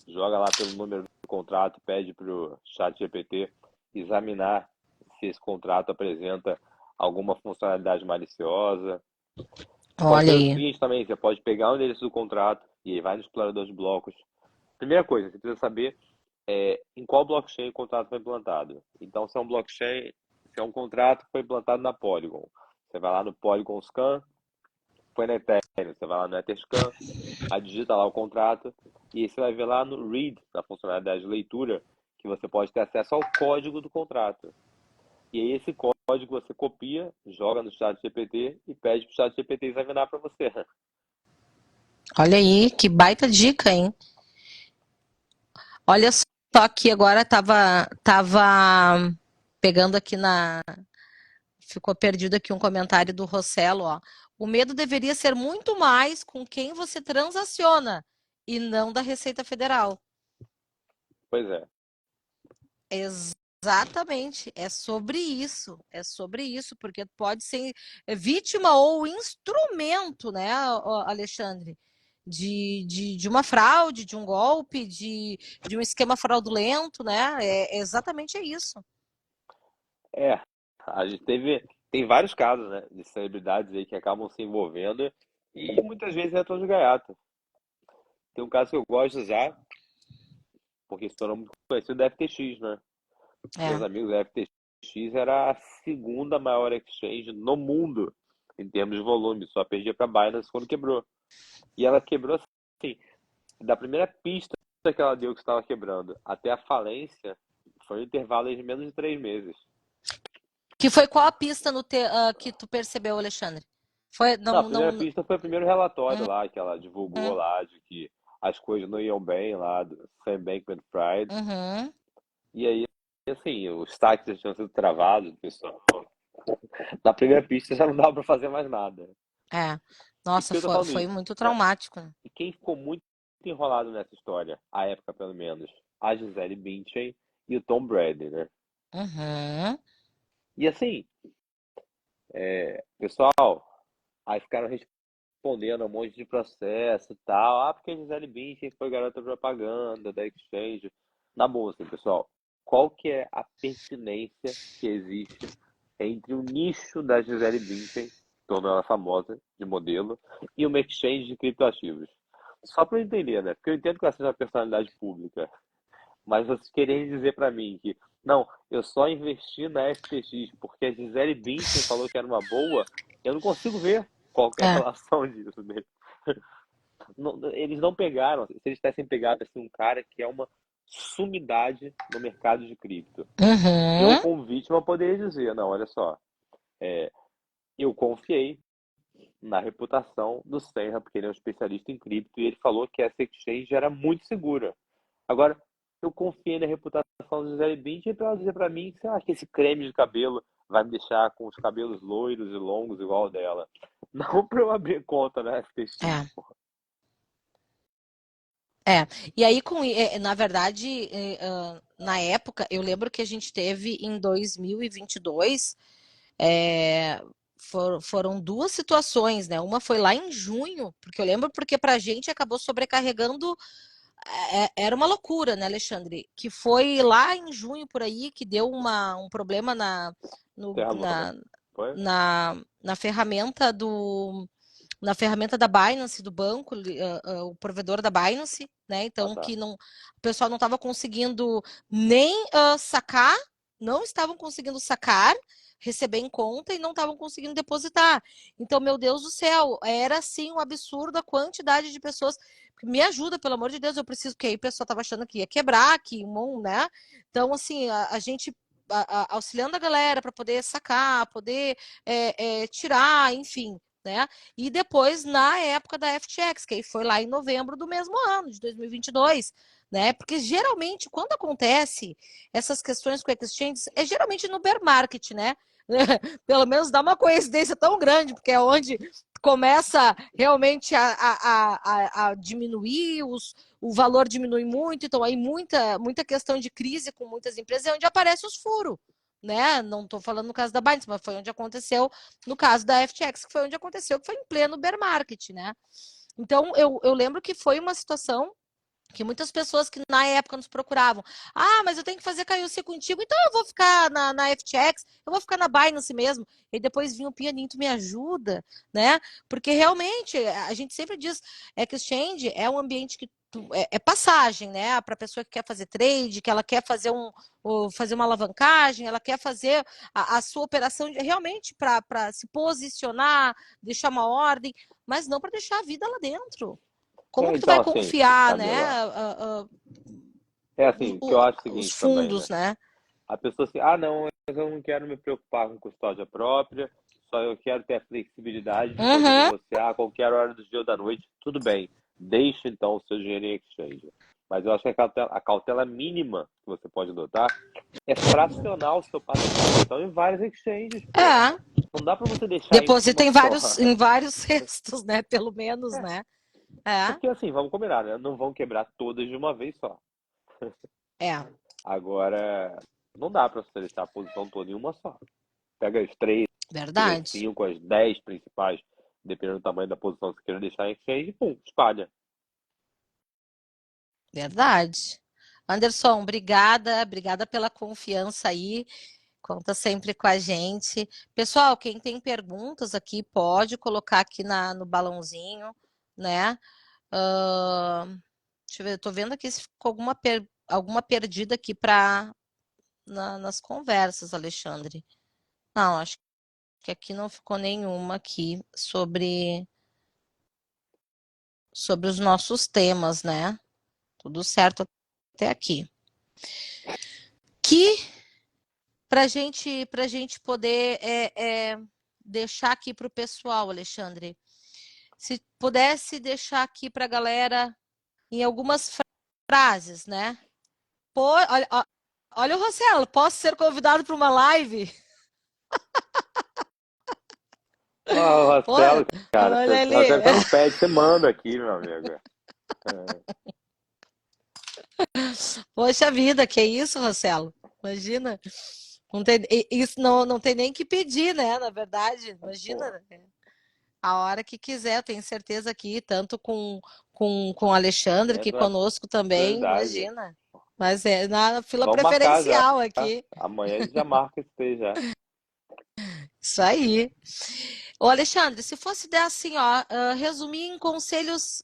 Joga lá pelo número do contrato, pede para o chat GPT examinar se esse contrato apresenta alguma funcionalidade maliciosa. Você pode Olha fazer o aí. seguinte também, você pode pegar o endereço do contrato e aí vai no explorador de blocos. Primeira coisa, você precisa saber em qual blockchain o contrato foi implantado. Então, se é um blockchain, se é um contrato que foi implantado na Polygon, você vai lá no Polygon Scan, foi na Ethereum, você vai lá no Etherscan, aí digita lá o contrato e aí você vai ver lá no read, na funcionalidade de leitura, que você pode ter acesso ao código do contrato. E aí esse código você copia, joga no chat GPT e pede para o chat GPT examinar para você. Olha aí, que baita dica, hein? Olha só que agora tava pegando aqui na. Ficou perdido aqui um comentário do Rossello, ó. O medo deveria ser muito mais com quem você transaciona e não da Receita Federal. Pois é. Exatamente, é sobre isso, porque pode ser vítima ou instrumento, né, Alexandre, de uma fraude, de um golpe, de um esquema fraudulento, né? Exatamente é isso. É, a gente tem vários casos, né, de celebridades aí que acabam se envolvendo e muitas vezes é tom de gaiato. Tem um caso que eu gosto de usar, porque se tornou muito conhecido, da FTX, né? Meus É. amigos, a FTX era a segunda maior exchange no mundo em termos de volume, só perdia para Binance quando quebrou. E ela quebrou assim, da primeira pista que ela deu que estava quebrando até a falência, foi um intervalo de menos de 3 meses. Que foi qual a pista que tu percebeu, Alexandre? Foi, Não, a não, primeira não. pista foi o primeiro relatório Uhum, lá, que ela divulgou lá, de que as coisas não iam bem lá do Sam Bankman-Fried. uhum, E aí, assim, os saques já tinham sido travados, pessoal. Na primeira pista já não dava para fazer mais nada. é. E por Nossa, que eu tô falando foi isso? muito Né? traumático, né? E quem ficou muito enrolado nessa história, à época pelo menos, a Gisele Bündchen e o Tom Brady, né? Uhum. E assim, pessoal, aí ficaram respondendo a um monte de processo e tal. Ah, porque a Gisele Bündchen foi garota propaganda da Exchange. Na boa, assim, pessoal, qual que é a pertinência que existe entre o nicho da Gisele Bündchen, tornou ela famosa de modelo, e uma exchange de criptoativos? Só para eu entender, né? Porque eu entendo que ela seja uma personalidade pública, mas vocês querem dizer para mim que, não, eu só investi na FTX porque a Gisele Bündchen falou que era uma boa, eu não consigo ver qual que é a É. relação disso, né? Eles não pegaram, se eles tivessem pegado assim, um cara que é uma sumidade no mercado de cripto, eu, Uhum. como vítima, poderia dizer, não, olha só, eu confiei na reputação do Senra, porque ele é um especialista em cripto, e ele falou que essa exchange era muito segura. Agora, eu confiei na reputação do Gisele Bündchen para ela dizer para mim que, que esse creme de cabelo vai me deixar com os cabelos loiros e longos igual o dela. Não para eu abrir conta na FTX, É. porra. É, e aí na verdade, na época, eu lembro que a gente teve em 2022, foram duas situações, né? Uma foi lá em junho, porque eu lembro porque pra gente acabou sobrecarregando, era uma loucura, né, Alexandre? Que foi lá em junho por aí que deu um problema no- Terra Luna. na, Foi? na ferramenta na ferramenta da Binance, do banco, o provedor da Binance, né? Ah, Então, tá. o pessoal não estava conseguindo nem sacar, não estavam conseguindo sacar, receber em conta e não estavam conseguindo depositar. Então, meu Deus do céu, era assim um absurdo a quantidade de pessoas. Me ajuda, pelo amor de Deus, eu preciso, porque aí o pessoal estava achando que ia quebrar, né? Então, assim, a gente auxiliando a galera para poder sacar, poder tirar, enfim, né? E depois, na época da FTX, que aí foi lá em novembro do mesmo ano, de 2022, né? Porque geralmente, quando acontece essas questões com exchanges, é geralmente no bear market, né? Pelo menos dá uma coincidência tão grande, porque é onde começa realmente a diminuir, o valor diminui muito, então aí muita questão de crise com muitas empresas é onde aparece os furos, né? Não estou falando no caso da Binance, mas foi onde aconteceu no caso da FTX, que foi onde aconteceu, que foi em pleno bear market, né? Então, eu lembro que foi uma situação que muitas pessoas que na época nos procuravam, mas eu tenho que fazer KYC contigo, então eu vou ficar na FTX, eu vou ficar na Binance mesmo. E depois vinha o pianinho, tu me ajuda, né? Porque realmente, a gente sempre diz, que o exchange é um ambiente que é passagem, né? Para a pessoa que quer fazer trade, que ela quer fazer fazer uma alavancagem, ela quer fazer a sua operação realmente para se posicionar, deixar uma ordem, mas não para deixar a vida lá dentro. Como que tu vai Então, assim, confiar, né? Camila, é assim, que eu acho o Os seguinte também, né? fundos, né? A pessoa assim, não, mas eu não quero me preocupar com custódia própria, só eu quero ter a flexibilidade de poder Uhum. negociar a qualquer hora do dia ou da noite. Tudo bem, deixe então o seu dinheiro em exchange. Mas eu acho que a cautela mínima que você pode adotar é fracionar o seu patrimônio, então, em várias exchanges, pô. É. Não dá para você deixar em Deposita uma em só. vários cestos, né? Pelo menos, É, né? É. porque assim, vamos combinar, né? Não vão quebrar todas de uma vez só. É. Agora, não dá para você deixar a posição toda em uma só. Pega as três, as Verdade. 5, as 10 principais, dependendo do tamanho da posição que você queira deixar em exchange, pum, espalha. Verdade. Anderson, obrigada. Obrigada pela confiança aí. Conta sempre com a gente. Pessoal, quem tem perguntas aqui, pode colocar aqui no balãozinho, né? Ah, deixa eu ver, eu tô vendo aqui se ficou alguma perdida aqui nas conversas, Alexandre. Não, acho que aqui não ficou nenhuma aqui sobre os nossos temas, né? Tudo certo até aqui. Que para gente poder deixar aqui para o pessoal, Alexandre, se pudesse deixar aqui para a galera em algumas frases, né? Pô, olha o Rossello, posso ser convidado para uma live? Ó, Pô, Marcelo, cara, olha ali. você não pede, você manda aqui, meu amigo. É. Poxa vida, que isso, Rossello? Imagina. Não tem, isso não tem nem que pedir, né? Na verdade, Pô, imagina. A hora que quiser, eu tenho certeza que tanto com o Alexandre, que entra na conosco também, prioridade. imagina. Mas é na fila Vamos marcar já. preferencial aqui. Amanhã a gente já marca isso aí já. Isso aí. Ô, Alexandre, se fosse dar assim, ó, resumir em conselhos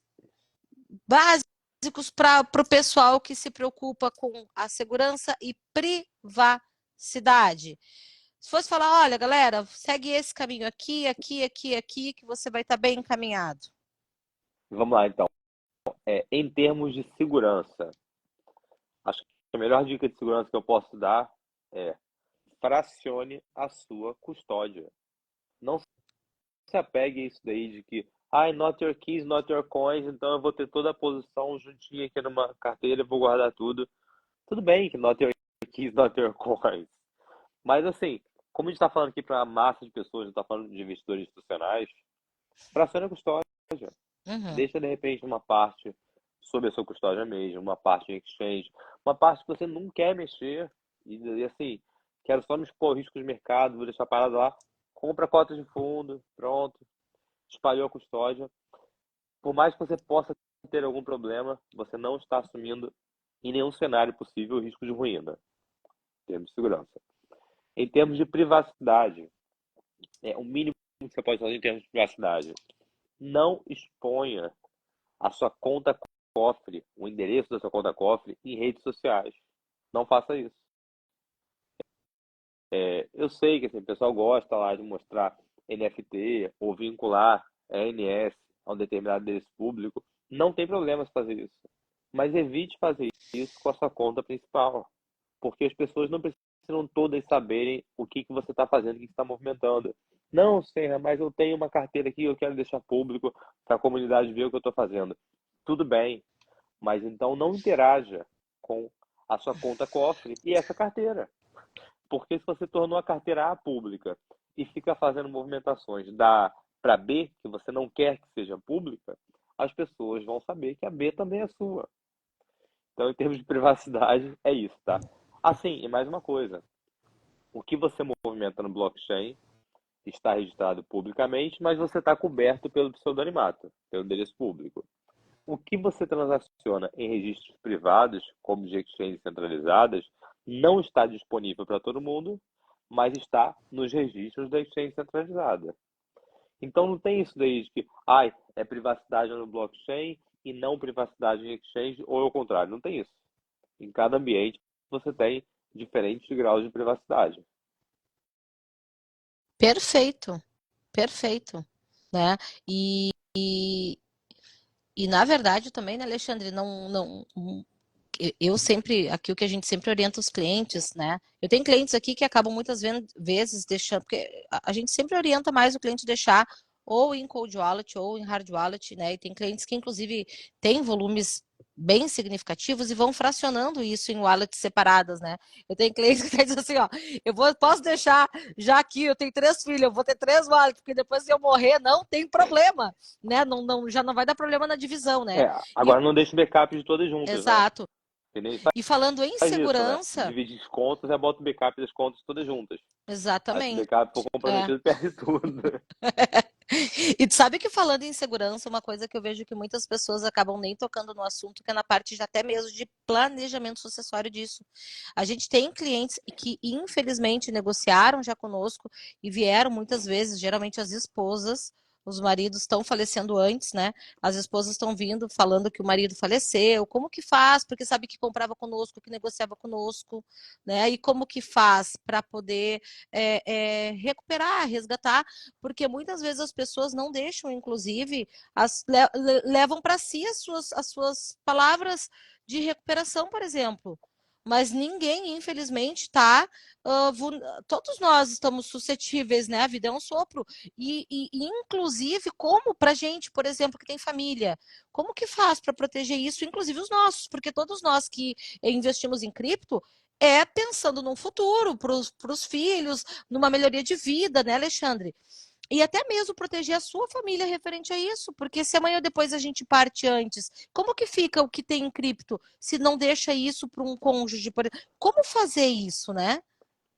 básicos para o pessoal que se preocupa com a segurança e privacidade. Se fosse falar, olha, galera, segue esse caminho aqui, aqui, aqui, aqui, que você vai estar bem encaminhado. Vamos lá, então. Em termos de segurança, acho que a melhor dica de segurança que eu posso dar é fracione a sua custódia. Não se apegue a isso daí de que, ai, not your keys, not your coins, então eu vou ter toda a posição juntinha aqui numa carteira e vou guardar tudo. Tudo bem que not your keys, not your coins. Mas assim, como a gente está falando aqui para a massa de pessoas, a gente está falando de investidores institucionais, fracione a custódia. Uhum. Deixa de repente uma parte sob a sua custódia mesmo, uma parte em exchange, uma parte que você não quer mexer, e assim, quero só me expor ao risco de mercado, vou deixar parado lá, compra cotas de fundo, pronto, espalhou a custódia. Por mais que você possa ter algum problema, você não está assumindo em nenhum cenário possível o risco de ruína, em termos de segurança. Em termos de privacidade, o mínimo que você pode fazer em termos de privacidade. Não exponha a sua conta cofre, o endereço da sua conta cofre em redes sociais. Não faça isso. Eu sei que assim, o pessoal gosta lá de mostrar NFT ou vincular ENS a um determinado endereço público. Não tem problema se fazer isso. Mas evite fazer isso com a sua conta principal. Porque as pessoas não precisam todas saberem o que que você está fazendo, o que você está movimentando. Não, Senra, mas eu tenho uma carteira aqui, eu quero deixar público para a comunidade ver o que eu estou fazendo. Tudo bem, mas então não interaja com a sua conta cofre e essa carteira. Porque se você tornou a carteira A pública e fica fazendo movimentações da A para B, que você não quer que seja pública, as pessoas vão saber que a B também é sua. Então, em termos de privacidade, é isso, tá? Assim, e mais uma coisa. O que você movimenta no blockchain está registrado publicamente, mas você está coberto pelo pseudonimato, pelo endereço público. O que você transaciona em registros privados, como de exchanges centralizadas, não está disponível para todo mundo, mas está nos registros da exchange centralizada. Então não tem isso daí de que é privacidade no blockchain e não privacidade em exchange, ou ao contrário, não tem isso. Em cada ambiente você tem diferentes graus de privacidade. Perfeito, perfeito, né? E, e, e na verdade também, né, Alexandre, não, eu sempre, aqui o que a gente sempre orienta os clientes, né? Eu tenho clientes aqui que acabam muitas vezes deixando, porque a gente sempre orienta mais o cliente deixar ou em cold wallet ou em hard wallet, né? E tem clientes que inclusive têm volumes bem significativos e vão fracionando isso em wallets separadas, né? Eu tenho clientes que dizem assim, ó, posso deixar já aqui, eu tenho 3 filhos, eu vou ter 3 wallets, porque depois se eu morrer não tem problema, né? Já não vai dar problema na divisão, né? E, Agora não deixe backup de todas juntas, né? exato. Que nem E falando em faz isso, né? segurança, Divide as contas e bota o backup das contas todas juntas. Aí se o exatamente. backup for É. comprometido, perde tudo. E tu sabe que falando em segurança, uma coisa que eu vejo que muitas pessoas acabam nem tocando no assunto, que é na parte de até mesmo de planejamento sucessório disso. A gente tem clientes que, infelizmente, negociaram já conosco e vieram muitas vezes, geralmente as esposas, os maridos estão falecendo antes, né? As esposas estão vindo falando que o marido faleceu, como que faz? Porque sabe que comprava conosco, que negociava conosco, né? E como que faz para poder recuperar, resgatar, porque muitas vezes as pessoas não deixam, inclusive, levam para si as suas palavras de recuperação, por exemplo. Mas ninguém, infelizmente, está. Todos nós estamos suscetíveis, né? A vida é um sopro. Inclusive, como para gente, por exemplo, que tem família, como que faz para proteger isso, inclusive os nossos? Porque todos nós que investimos em cripto é pensando num futuro para os filhos, numa melhoria de vida, né, Alexandre? E até mesmo proteger a sua família referente a isso, porque se amanhã ou depois a gente parte antes, como que fica o que tem em cripto se não deixa isso para um cônjuge? Como fazer isso, né?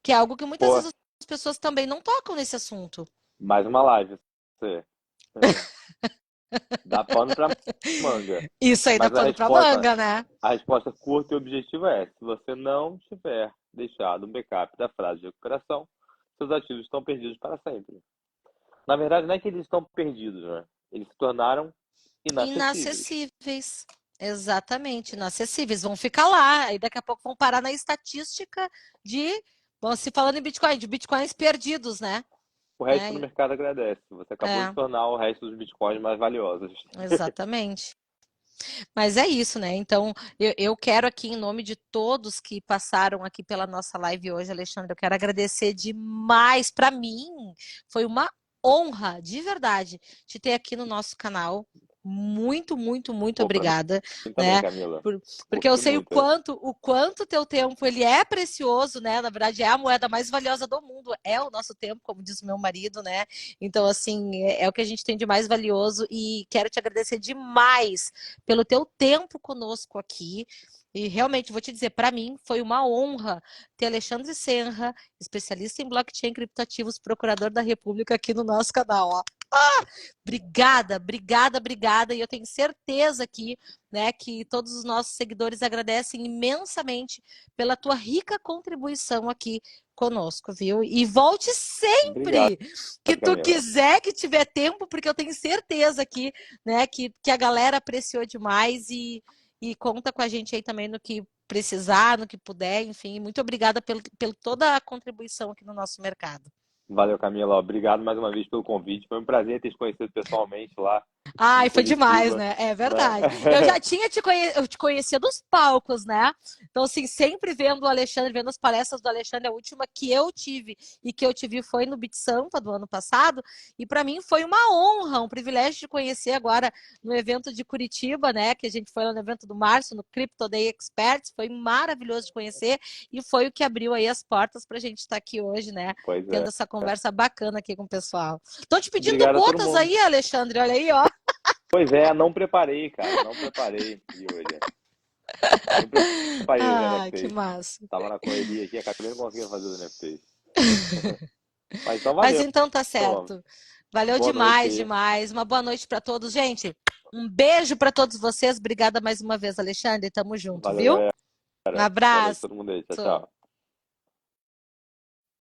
Que é algo que muitas Pô, vezes as pessoas também não tocam nesse assunto. mais uma live. Você. Dá pano pra manga. Isso aí dá Mas pano pra manga, né? a resposta curta e objetiva é: se você não tiver deixado um backup da frase de recuperação, seus ativos estão perdidos para sempre. Na verdade, não é que eles estão perdidos, né? Eles se tornaram inacessíveis. Inacessíveis. Exatamente, inacessíveis. Vão ficar lá. Aí daqui a pouco vão parar na estatística de, vão se falando em Bitcoin, de Bitcoins perdidos, né? O resto do É, mercado agradece. Você acabou de é, tornar o resto dos bitcoins mais valiosos. exatamente. Mas é isso, né? Então, eu quero aqui, em nome de todos que passaram aqui pela nossa live hoje, Alexandre, eu quero agradecer demais. Para mim, foi uma honra, de verdade, te ter aqui no nosso canal. Muito, muito, muito Pô, pra mim obrigada, também, né? Camila. Porque eu Curti sei muito. o quanto teu tempo ele é precioso, né? Na verdade, é a moeda mais valiosa do mundo, é o nosso tempo, como diz o meu marido, né? Então, assim, é o que a gente tem de mais valioso e quero te agradecer demais pelo teu tempo conosco aqui. E realmente, vou te dizer, para mim foi uma honra ter Alexandre Senra, especialista em blockchain e criptativos, procurador da República, aqui no nosso canal. Ó. Obrigada, obrigada, obrigada. E eu tenho certeza aqui, né, que todos os nossos seguidores agradecem imensamente pela tua rica contribuição aqui conosco, viu? E volte Obrigado, sempre que tu Camila. quiser, que tiver tempo, porque eu tenho certeza aqui, né, que a galera apreciou demais e conta com a gente aí também no que precisar, no que puder, enfim. Muito obrigada pelo toda a contribuição aqui no nosso mercado. Valeu, Camila. Obrigado mais uma vez pelo convite. Foi um prazer ter te conhecido pessoalmente lá em Ai, foi demais, Curitiba, né? É né? verdade. Eu já tinha eu te conhecia dos palcos, né? Então, assim, sempre vendo o Alexandre, vendo as palestras do Alexandre, a última que eu tive e que eu te vi foi no Beat Sampa do ano passado, e para mim foi uma honra, um privilégio de conhecer agora no evento de Curitiba, né? Que a gente foi lá no evento do Márcio, no Crypto Day Experts, foi maravilhoso de conhecer e foi o que abriu aí as portas para a gente estar aqui hoje, né? Pois Tendo é. essa conversa bacana aqui com o pessoal. Estão te pedindo Obrigado a todo botas mundo. aí, Alexandre, olha aí, ó. Pois é, não preparei, cara. Não preparei, Yuri. Não preparei os Ah, que NFTs. massa. Tava na correria aqui, acabei não conseguindo fazer os NFTs. Mas então Mas valeu. então tá certo. Valeu Boa noite demais, aí. demais. Uma boa noite para todos, gente. Um beijo para todos vocês. Obrigada mais uma vez, Alexandre. Tamo junto, Valeu, viu? galera. Um Boa noite a abraço. todo mundo aí. Tchau, tchau.